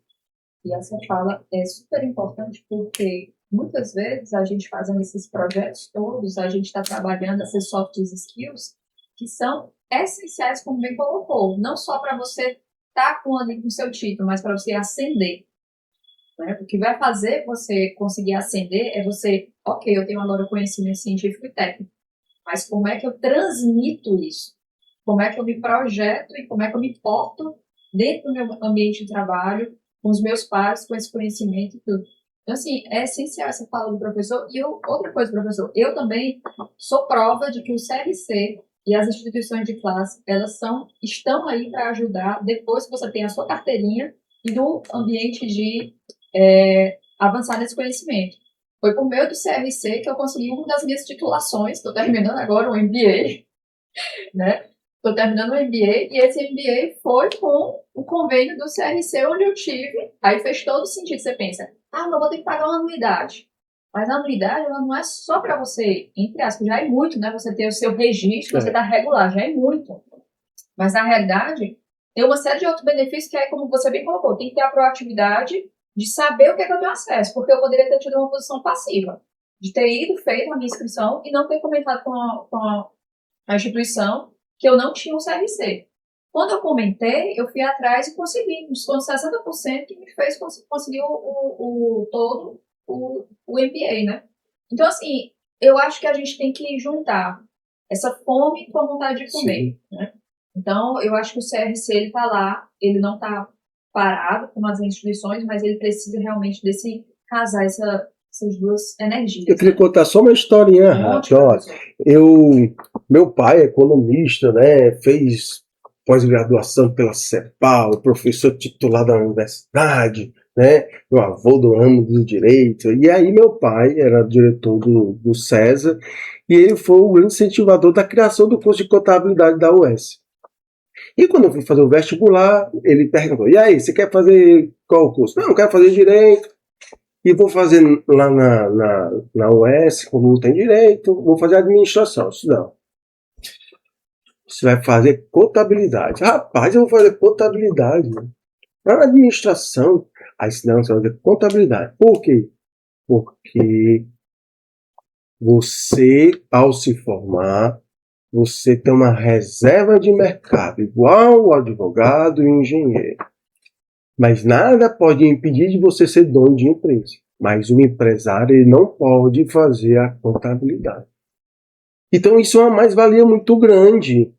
E essa fala é super importante porque muitas vezes a gente fazendo esses projetos todos, a gente está trabalhando essas soft skills que são essenciais, como bem colocou, não só para você estar com o seu título, mas para você ascender. Né? O que vai fazer você conseguir ascender é você, ok, eu tenho agora conhecimento científico e técnico, mas como é que eu transmito isso? Como é que eu me projeto e como é que eu me porto dentro do meu ambiente de trabalho, com os meus pares, com esse conhecimento e tudo. Então, assim, é essencial essa fala do professor. E outra coisa, professor, eu também sou prova de que o CRC e as instituições de classe, elas estão aí para ajudar depois que você tem a sua carteirinha e no ambiente de avançar nesse conhecimento. Foi por meio do CRC que eu consegui uma das minhas titulações, estou terminando agora um MBA, né? Estou terminando o MBA, e esse MBA foi com o convênio do CRC, onde eu tive, aí fez todo sentido. Você pensa, mas eu vou ter que pagar uma anuidade. Mas a anuidade, ela não é só para você, entre aspas, já é muito, né? Você ter o seu registro, você está regular, já é muito. Mas, na realidade, tem uma série de outros benefícios que é, como você bem colocou, tem que ter a proatividade de saber o que é que eu tenho acesso, porque eu poderia ter tido uma posição passiva, de ter ido, feito a minha inscrição e não ter comentado com a instituição que eu não tinha um CRC. Quando eu comentei, eu fui atrás e consegui, uns 60% que me fez conseguir todo o MBA, né? Então, assim, eu acho que a gente tem que juntar essa fome com a vontade de comer, né? Então, eu acho que o CRC, ele tá lá, ele não tá parado com as instituições, mas ele precisa realmente casar essas duas energias. Eu queria contar só uma historinha rápida. Meu pai é economista, né? Fez pós-graduação pela CEPAL, professor titular da universidade, né? Meu avô do ramo do direito. E aí meu pai era diretor do César e ele foi o grande incentivador da criação do curso de contabilidade da UES. E quando eu fui fazer o vestibular, ele perguntou, e aí, você quer fazer qual curso? Não, eu quero fazer direito. E vou fazer lá na UES, como não tem direito, vou fazer administração. Isso não. Você vai fazer contabilidade. Rapaz, eu vou fazer contabilidade. Né? Na administração. Aí, não, você vai fazer contabilidade. Por quê? Porque você, ao se formar, você tem uma reserva de mercado, igual o advogado e o engenheiro. Mas nada pode impedir de você ser dono de empresa. Mas o empresário, ele não pode fazer a contabilidade. Então isso é uma mais-valia muito grande.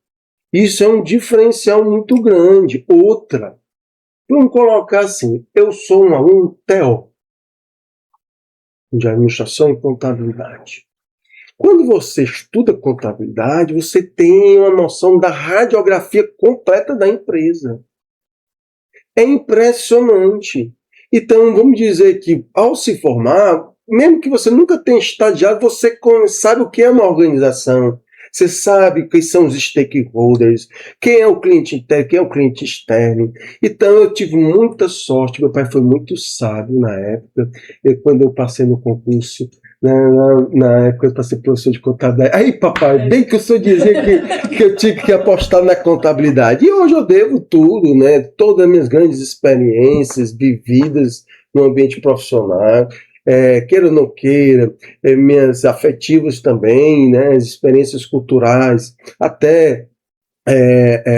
Isso é um diferencial muito grande. Outra, vamos colocar assim, eu sou um aluno TO, de administração e contabilidade. Quando você estuda contabilidade, você tem uma noção da radiografia completa da empresa. É impressionante. Então, vamos dizer que, ao se formar, mesmo que você nunca tenha estagiado, você sabe o que é uma organização. Você sabe quem são os stakeholders, quem é o cliente interno, quem é o cliente externo. Então, eu tive muita sorte. Meu pai foi muito sábio na época. Quando eu passei no concurso, na época eu passei professor de contabilidade. Aí, papai, bem que o senhor dizia que eu tinha que apostar na contabilidade. E hoje eu devo tudo, né? Todas as minhas grandes experiências vividas no ambiente profissional. Queira ou não queira, minhas afetivas também, né, as experiências culturais, até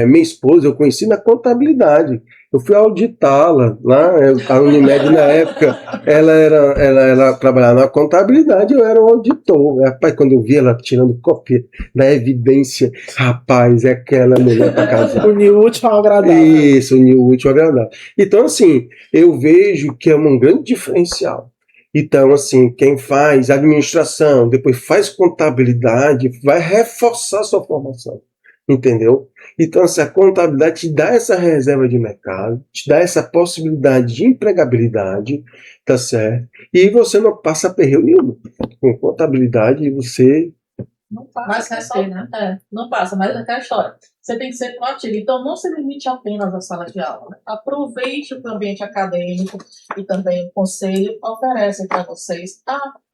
minha esposa eu conheci na contabilidade. Eu fui auditá-la lá, a Unimed na época, ela trabalhava na contabilidade, eu era o auditor. Rapaz, quando eu vi ela tirando cópia da evidência, rapaz, é aquela mulher para casar. Unir o útil ao agradável. Isso, unir o útil ao agradável. Então, assim, eu vejo que é um grande diferencial. Então, assim, quem faz administração, depois faz contabilidade, vai reforçar sua formação. entendeu? Então, assim, a contabilidade te dá essa reserva de mercado, te dá essa possibilidade de empregabilidade, tá certo? E você não passa aperreio nenhum. Com contabilidade, você... Não passa Mas é só, né? não passa, mas é aquela história. Você tem que ser proativo. Então, não se limite apenas à sala de aula. Né? Aproveite o ambiente acadêmico e também o conselho oferece para vocês.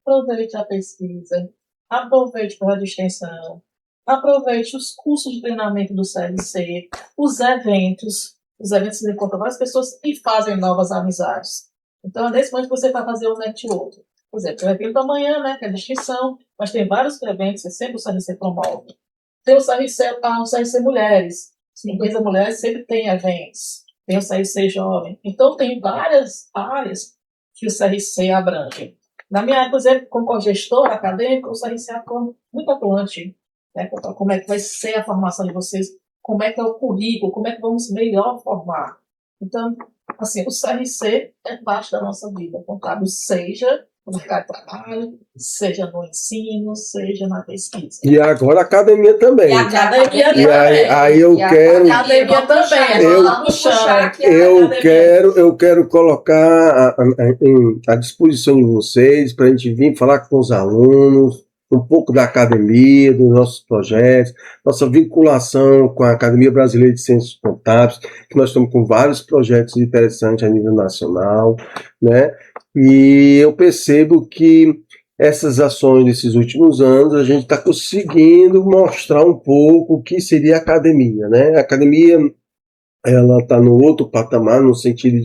Aproveite a pesquisa, aproveite a de extensão, aproveite os cursos de treinamento do CLC, os eventos. Os eventos se encontram várias pessoas e fazem novas amizades. Então, é nesse momento que você vai fazer um network. Por exemplo, o evento da manhã, né, que é a distinção, mas tem vários eventos que sempre o CRC promove. Tem o CRC Mulheres. Empresa Mulheres sempre tem eventos. Tem o CRC Jovem. Então, tem várias áreas que o CRC abrange. Na minha área, por exemplo, como gestor acadêmico, o CRC é muito atuante. Né, como é que vai ser a formação de vocês, como é que é o currículo, como é que vamos melhor formar. Então, assim, o CRC é parte da nossa vida contábil, seja no mercado de trabalho, seja no ensino, seja na pesquisa. E agora a academia também. E a academia E aí eu quero... A academia também. Eu quero colocar à disposição de vocês para a gente vir falar com os alunos, um pouco da academia, dos nossos projetos, nossa vinculação com a Academia Brasileira de Ciências Contábeis, que nós estamos com vários projetos interessantes a nível nacional, né? E eu percebo que essas ações desses últimos anos, a gente está conseguindo mostrar um pouco o que seria a academia, né? A academia, ela está no outro patamar, no sentido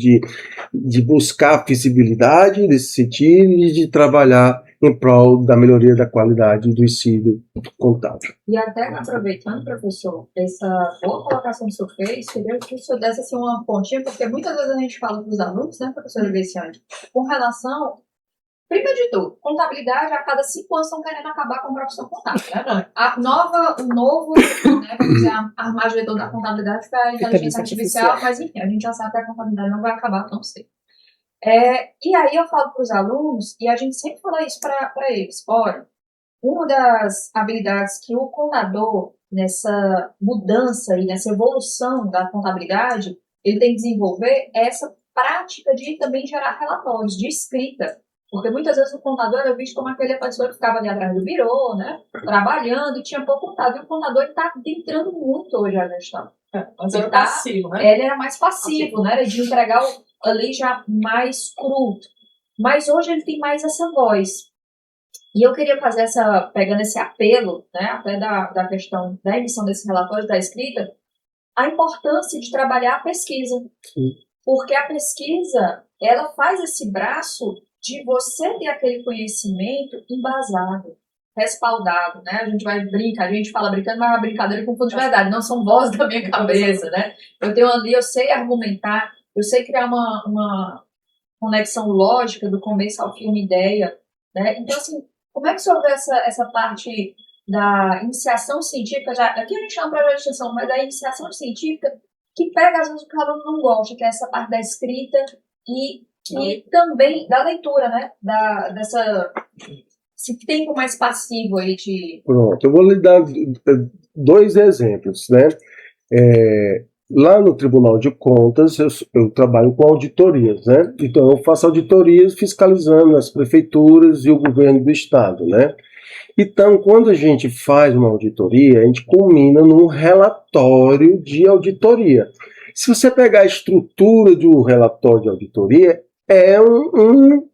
de buscar visibilidade nesse sentido e de trabalhar em prol da melhoria da qualidade do ensino contábil. E até aproveitando, professor, essa boa colocação que o senhor fez, queria que o senhor desse assim, uma pontinha, porque muitas vezes a gente fala para os alunos, né, professora Graciane, com relação, primeiro de tudo, contabilidade, a cada 5 anos estão querendo acabar com a profissão contábil. Né? O novo, né, vamos dizer, a armagedon da contabilidade foi a inteligência artificial, mas enfim, a gente já sabe que a contabilidade não vai acabar tão cedo. E aí eu falo para os alunos, e a gente sempre fala isso para eles, olha, uma das habilidades que o contador, nessa mudança e nessa evolução da contabilidade, ele tem que desenvolver é essa prática de também gerar relatórios, de escrita. Porque muitas vezes o contador era visto como aquele pessoa que ficava ali atrás do birô, né, trabalhando, e tinha pouco contato. E o contador está entrando muito hoje à gestão. Mas ele era passivo, né? Ele era mais passivo, né, de entregar ali já mais cru. Mas hoje ele tem mais essa voz. E eu queria fazer pegando esse apelo, né, até da questão da emissão desse relatório, da escrita, a importância de trabalhar a pesquisa. Sim. Porque a pesquisa, ela faz esse braço de você ter aquele conhecimento embasado, respaldado, né? A gente fala brincando, mas é uma brincadeira com fundo de verdade, não são vozes da minha cabeça, né? Eu sei argumentar, eu sei criar uma conexão lógica do começo ao fim, uma ideia, né? Então, assim, como é que o senhor vê essa parte da iniciação científica, aqui a gente chama para a extensão, mas da iniciação científica, que pega, às vezes, o que o aluno não gosta, que é essa parte da escrita e também da leitura, né? Esse tempo mais passivo aí de... Pronto, eu vou lhe dar 2 exemplos, né? Lá no Tribunal de Contas, eu trabalho com auditorias, né? Então, eu faço auditorias fiscalizando as prefeituras e o governo do estado, né? Então, quando a gente faz uma auditoria, a gente culmina num relatório de auditoria. Se você pegar a estrutura do relatório de auditoria, é um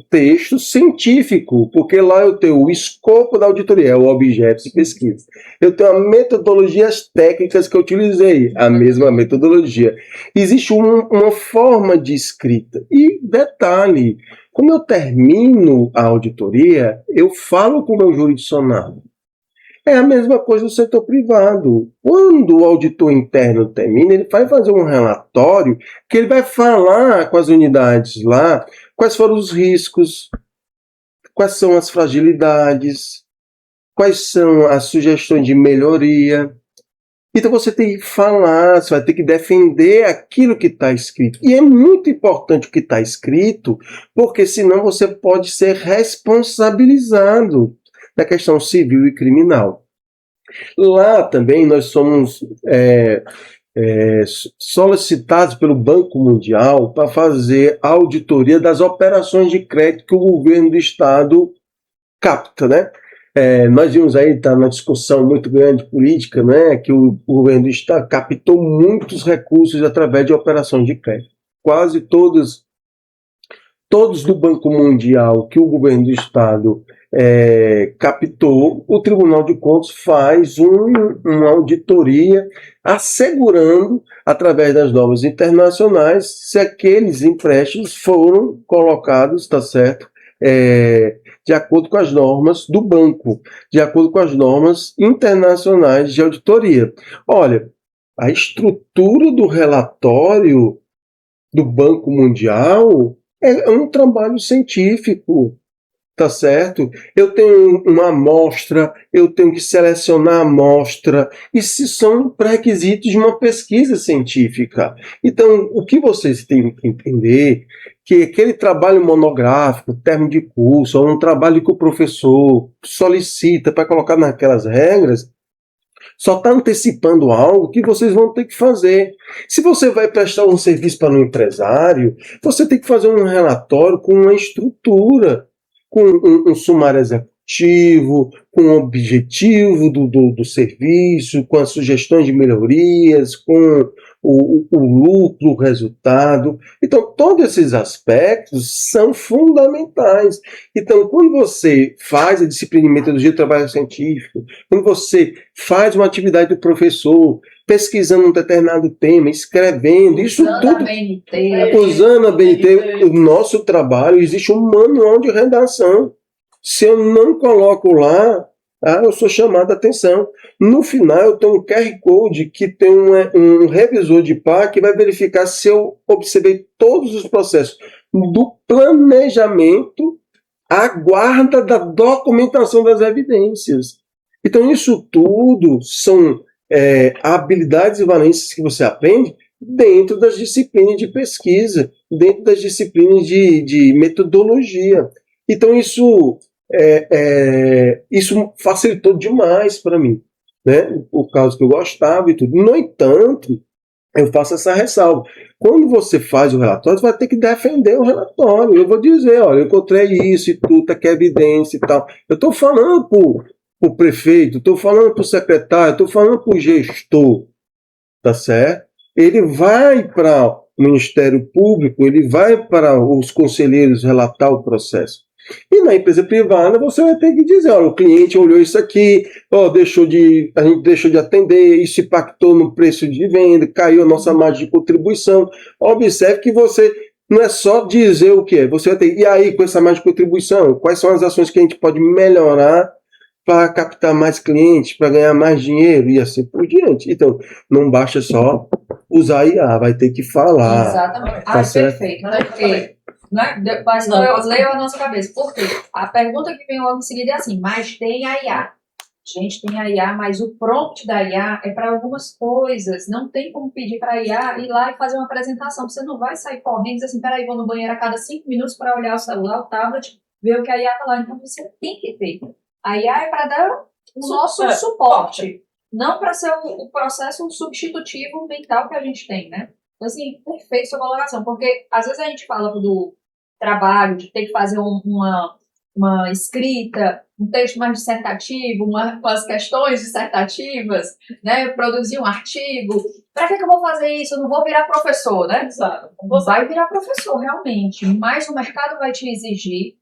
texto científico, porque lá eu tenho o escopo da auditoria, é o objeto de pesquisa. Eu tenho a metodologia, as técnicas que eu utilizei, a mesma metodologia. Existe uma forma de escrita. E detalhe, quando eu termino a auditoria, eu falo com o meu jurisdicionado. É a mesma coisa no setor privado. Quando o auditor interno termina, ele vai fazer um relatório que ele vai falar com as unidades lá quais foram os riscos, quais são as fragilidades, quais são as sugestões de melhoria. Então você tem que falar, você vai ter que defender aquilo que está escrito. E é muito importante o que está escrito, porque senão você pode ser responsabilizado da questão civil e criminal. Lá também nós somos solicitados pelo Banco Mundial para fazer a auditoria das operações de crédito que o governo do Estado capta, né? Nós vimos aí, está na discussão muito grande política, né, que o governo do Estado captou muitos recursos através de operações de crédito. Quase todos do Banco Mundial que o governo do Estado captou, o Tribunal de Contas faz uma auditoria assegurando, através das normas internacionais, se aqueles empréstimos foram colocados, tá certo, de acordo com as normas do banco, de acordo com as normas internacionais de auditoria. Olha, a estrutura do relatório do Banco Mundial é um trabalho científico, tá certo? Eu tenho uma amostra, eu tenho que selecionar a amostra, isso são pré-requisitos de uma pesquisa científica. Então, o que vocês têm que entender que aquele trabalho monográfico, termo de curso, ou um trabalho que o professor solicita para colocar naquelas regras, só está antecipando algo que vocês vão ter que fazer. Se você vai prestar um serviço para um empresário, você tem que fazer um relatório com uma estrutura, com um sumário executivo, com o objetivo do serviço, com as sugestões de melhorias, com o lucro, o resultado. Então, todos esses aspectos são fundamentais. Então, quando você faz a disciplina de metodologia do trabalho científico, quando você faz uma atividade do professor, pesquisando um determinado tema, escrevendo, isso tudo, usando a BNT, o nosso trabalho, existe um manual de redação. Se eu não coloco lá, eu sou chamado a atenção. No final, eu tenho um QR Code que tem um revisor de par que vai verificar se eu observei todos os processos do planejamento à guarda da documentação das evidências. Então, isso tudo são habilidades e valências que você aprende dentro das disciplinas de pesquisa, dentro das disciplinas de metodologia. Então, isso facilitou demais para mim, né? Por causa que eu gostava e tudo. No entanto, eu faço essa ressalva. Quando você faz o relatório, você vai ter que defender o relatório. Eu vou dizer, olha, eu encontrei isso e tudo, aqui é evidência e tal. Eu estou falando para o prefeito, estou falando para o secretário, estou falando para o gestor, tá certo? Ele vai para o Ministério Público, ele vai para os conselheiros relatar o processo. E na empresa privada você vai ter que dizer, olha, o cliente olhou isso aqui, a gente deixou de atender, isso impactou no preço de venda, caiu a nossa margem de contribuição. Observe que você não é só dizer o que é, você vai ter, e aí com essa margem de contribuição, quais são as ações que a gente pode melhorar para captar mais clientes, para ganhar mais dinheiro e assim por diante. Então, não basta só usar IA, vai ter que falar. Exatamente. Tá certo? Perfeito. Porque mas eu leio a nossa cabeça. Por quê? A pergunta que vem logo em seguida é assim, mas tem a IA. Gente, tem a IA, mas o prompt da IA é para algumas coisas. Não tem como pedir para a IA ir lá e fazer uma apresentação. Você não vai sair correndo e dizer assim, peraí, vou no banheiro a cada 5 minutos para olhar o celular, o tablet, ver o que a IA está lá. Então você tem que ter. A IA é para dar o nosso suporte. Não para ser o processo substitutivo mental que a gente tem, né? Então, assim, perfeito sua colocação. Porque às vezes a gente fala do trabalho, de ter que fazer uma escrita, um texto mais dissertativo, com as questões dissertativas, né? Produzir um artigo. Para que eu vou fazer isso? Eu não vou virar professor, né? Exato. Vai virar professor, realmente. Mas o mercado vai te exigir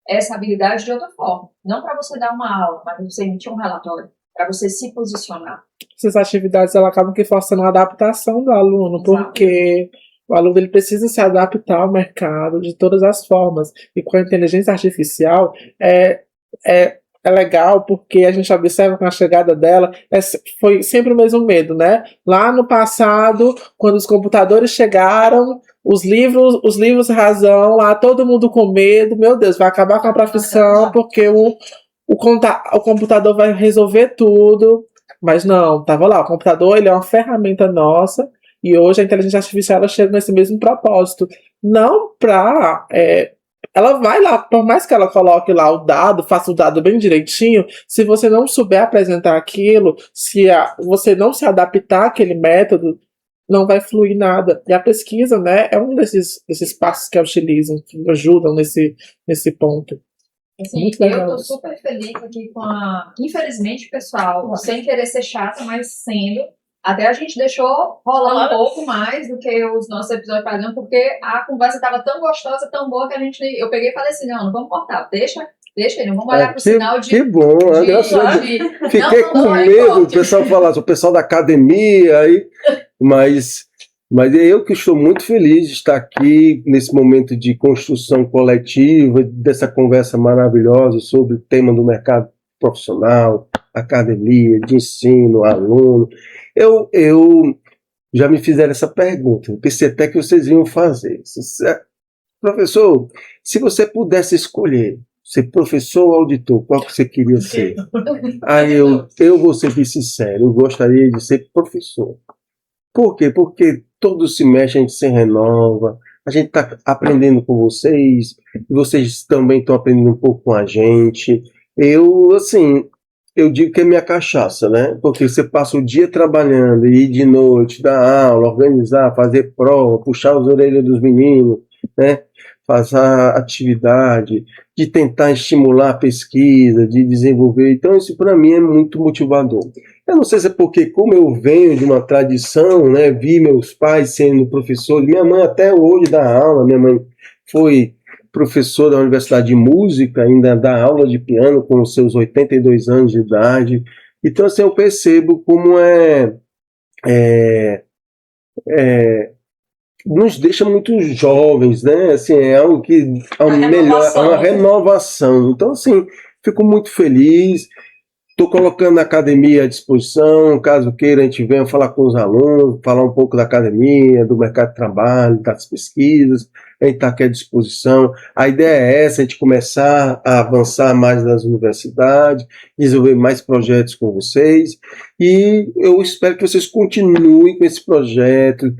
essa habilidade de outra forma. Não para você dar uma aula, mas para você emitir um relatório, para você se posicionar. Essas atividades elas acabam que forçando a adaptação do aluno, Exato. Porque o aluno ele precisa se adaptar ao mercado de todas as formas. E com a inteligência artificial é legal porque a gente observa com a chegada dela, foi sempre o mesmo medo, né? Lá no passado, quando os computadores chegaram, os livros razão, lá todo mundo com medo, meu Deus, vai acabar com a profissão porque o computador vai resolver tudo. Mas não, tava lá, o computador ele é uma ferramenta nossa. E hoje a inteligência artificial ela chega nesse mesmo propósito. Não para ela vai lá, por mais que ela coloque lá o dado, faça o dado bem direitinho, se você não souber apresentar aquilo, você não se adaptar àquele método, não vai fluir nada. E a pesquisa, né, é um desses passos que utilizam, que ajudam nesse ponto. Assim, Muito eu legal tô isso. super feliz aqui com a. Infelizmente, pessoal, sem querer ser chata, mas sendo. Até a gente deixou rolar um pouco mais do que os nossos episódios fazendo, porque a conversa estava tão gostosa, tão boa, que eu peguei e falei assim: não vamos cortar, deixa ele, não vamos olhar pro sinal de. Que bom, graças a Deus. Fiquei com medo do pessoal falar, o pessoal da academia, aí, mas eu que estou muito feliz de estar aqui nesse momento de construção coletiva, dessa conversa maravilhosa sobre o tema do mercado profissional, academia, de ensino, aluno. Eu já me fizeram essa pergunta, pensei até que vocês iam fazer. Professor, se você pudesse escolher ser professor ou auditor, qual que você queria ser? Aí eu vou ser bem sincero, eu gostaria de ser professor. Por quê? Porque todo semestre a gente se renova, a gente está aprendendo com vocês, vocês também estão aprendendo um pouco com a gente. Eu digo que é minha cachaça, né? Porque você passa o dia trabalhando, e ir de noite, dar aula, organizar, fazer prova, puxar as orelhas dos meninos, né? Fazer atividade, de tentar estimular a pesquisa, de desenvolver. Então, isso para mim é muito motivador. Eu não sei se é porque, como eu venho de uma tradição, né? Vi meus pais sendo professores, minha mãe até hoje dá aula, minha mãe foi professor da Universidade de Música, ainda dá aula de piano com os seus 82 anos de idade. Então, assim, eu percebo como nos deixa muito jovens, né? Assim, é algo que é uma renovação. Então, assim, fico muito feliz. Estou colocando a academia à disposição, caso queira a gente venha falar com os alunos, falar um pouco da academia, do mercado de trabalho, das pesquisas, a gente está aqui à disposição. A ideia é essa, a gente começar a avançar mais nas universidades, desenvolver mais projetos com vocês, e eu espero que vocês continuem com esse projeto,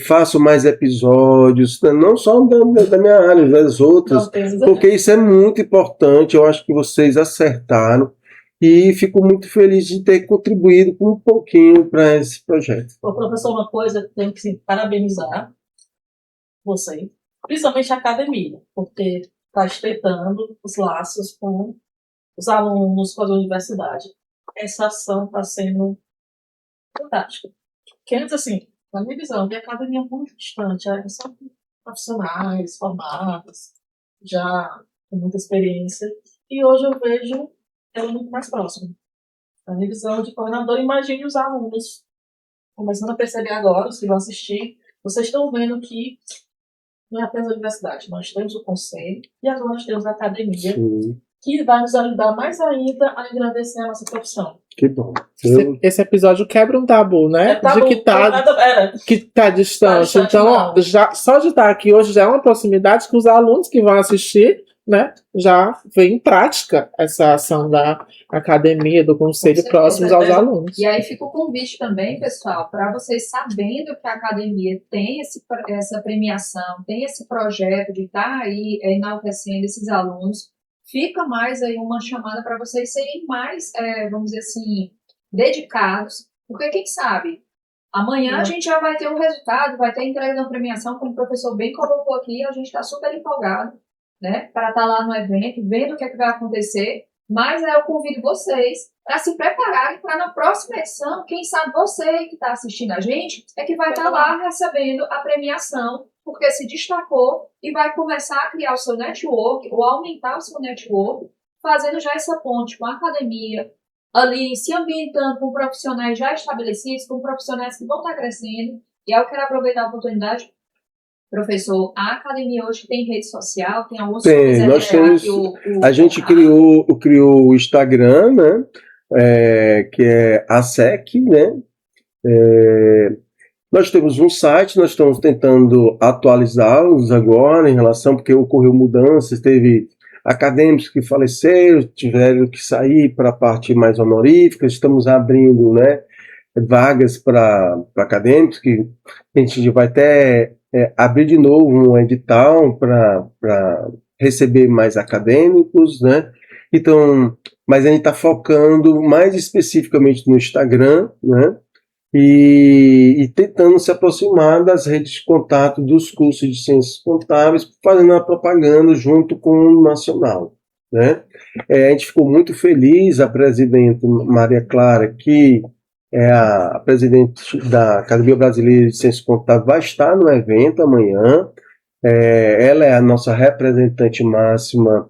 façam mais episódios, não só da minha área, das outras, porque isso é muito importante, eu acho que vocês acertaram, e fico muito feliz de ter contribuído com um pouquinho para esse projeto. Ô, professor, uma coisa que tenho que parabenizar você, principalmente a academia, porque está estreitando os laços com os alunos, com a universidade. Essa ação está sendo fantástica. Porque antes, assim, na minha visão, a academia é muito distante, são profissionais formados, já com muita experiência, e hoje eu vejo ela muito mais próxima. A minha visão de coordenador, imagine os alunos começando a perceber agora, os que vão assistir, vocês estão vendo que não é apenas a universidade, nós temos o conselho e agora nós temos a academia, que vai nos ajudar mais ainda a engrandecer a nossa profissão. Que bom. Esse episódio quebra um tabu, né? Tabu, de que tá distante. Então, só de estar aqui hoje já é uma proximidade que os alunos que vão assistir, né, já vem em prática essa ação da academia, do conselho próximos aos alunos. E aí fica o convite também, pessoal, para vocês sabendo que a academia tem essa premiação, tem esse projeto de estar aí enaltecendo esses alunos, fica mais aí uma chamada para vocês serem mais, vamos dizer assim, dedicados, porque quem sabe amanhã a gente já vai ter um resultado, vai ter entrega da premiação, como o professor bem colocou aqui, a gente está super empolgado, né, para estar lá no evento, vendo o que é que vai acontecer, mas eu convido vocês para se prepararem para na próxima edição, quem sabe você que está assistindo a gente, é que vai estar lá recebendo a premiação, porque se destacou e vai começar a criar o seu network, ou aumentar o seu network, fazendo já essa ponte com a academia, ali se ambientando com profissionais já estabelecidos, com profissionais que vão estar crescendo, e eu quero aproveitar a oportunidade. Professor, a academia hoje tem rede social, tem alguns... Nós temos, a gente criou o Instagram, né, que é a SEC, né, nós temos um site, nós estamos tentando atualizá-los agora em relação, porque ocorreu mudanças, teve acadêmicos que faleceram, tiveram que sair para a parte mais honorífica, estamos abrindo, né, vagas para acadêmicos, que a gente vai até abrir de novo um edital para receber mais acadêmicos, né? Então, mas a gente está focando mais especificamente no Instagram, né? E tentando se aproximar das redes de contato dos cursos de ciências contábeis, fazendo a propaganda junto com o nacional, né? A gente ficou muito feliz, a presidente Maria Clara, que é a presidente da Academia Brasileira de Ciências Contábeis, vai estar no evento amanhã. Ela é a nossa representante máxima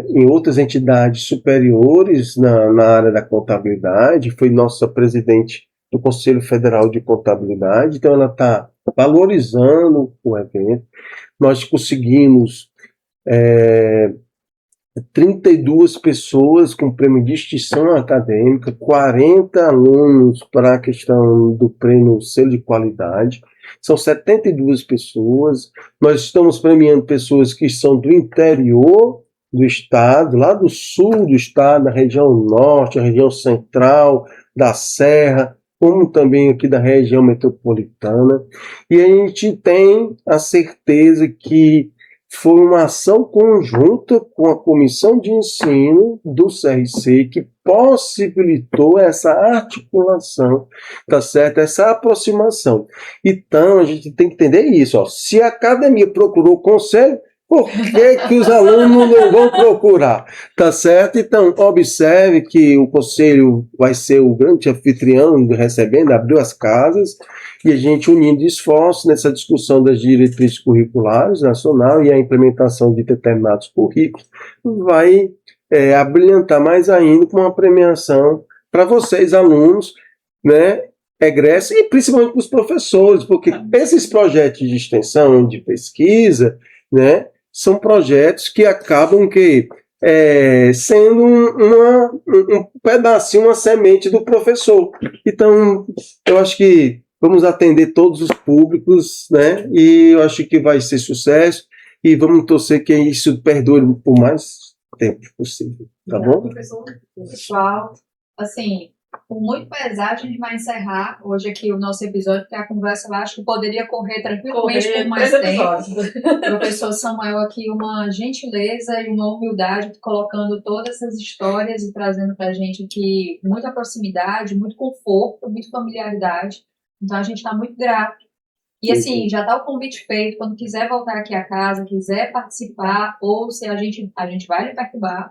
em outras entidades superiores na área da contabilidade, foi nossa presidente do Conselho Federal de Contabilidade, então ela está valorizando o evento. Nós conseguimos 32 pessoas com prêmio de extinção acadêmica, 40 alunos para a questão do prêmio selo de qualidade, são 72 pessoas. Nós estamos premiando pessoas que são do interior do estado, lá do sul do estado, da região norte, a região central, da Serra, como também aqui da região metropolitana, e a gente tem a certeza que foi uma ação conjunta com a Comissão de Ensino do CRC que possibilitou essa articulação, tá certo? Essa aproximação. Então, a gente tem que entender isso, ó. Se a academia procurou o conselho, por que os alunos não vão procurar? Tá certo? Então, observe que o conselho vai ser o grande anfitrião recebendo, abriu as casas, e a gente unindo esforços nessa discussão das diretrizes curriculares nacional e a implementação de determinados currículos, vai abrilhantar mais ainda com uma premiação para vocês, alunos, né, egressos, e principalmente para os professores, porque esses projetos de extensão, de pesquisa, né, são projetos que acabam sendo um pedacinho, uma semente do professor. Então, eu acho que vamos atender todos os públicos, né? E eu acho que vai ser sucesso e vamos torcer que isso perdure por mais tempo possível, tá bom? Pessoal, assim, com muito pesar, a gente vai encerrar hoje aqui o nosso episódio, porque a conversa eu acho que poderia correr tranquilamente por mais tempo. O professor Samuel aqui, uma gentileza e uma humildade, colocando todas essas histórias e trazendo pra gente aqui muita proximidade, muito conforto, muita familiaridade. Então a gente está muito grato. E assim, já está o convite feito, quando quiser voltar aqui a casa, quiser participar, ou se a gente vai lhe perturbar,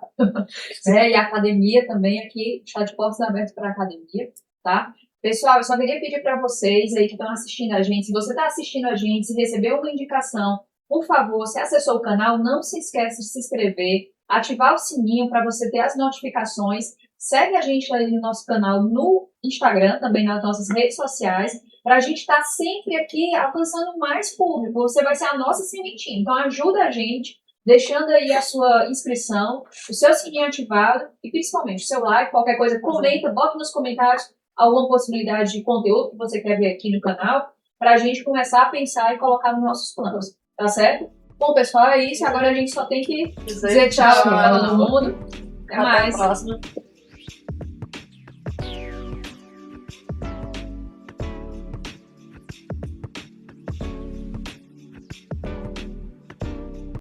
né? E a academia também aqui, está de portas abertas para a academia, tá? Pessoal, eu só queria pedir para vocês aí que estão assistindo a gente, se você está assistindo a gente, se recebeu uma indicação, por favor, se acessou o canal, não se esqueça de se inscrever, ativar o sininho para você ter as notificações, segue a gente aí no nosso canal no Instagram, também nas nossas redes sociais, para a gente estar sempre aqui alcançando mais público. Você vai ser a nossa sementinha. Então ajuda a gente, deixando aí a sua inscrição, o seu sininho ativado e principalmente o seu like, qualquer coisa, comenta, bota nos comentários alguma possibilidade de conteúdo que você quer ver aqui no canal, para a gente começar a pensar e colocar nos nossos planos. Tá certo? Bom, pessoal, é isso. Agora a gente só tem que dizer tchau para todo mundo. Até mais. A próxima.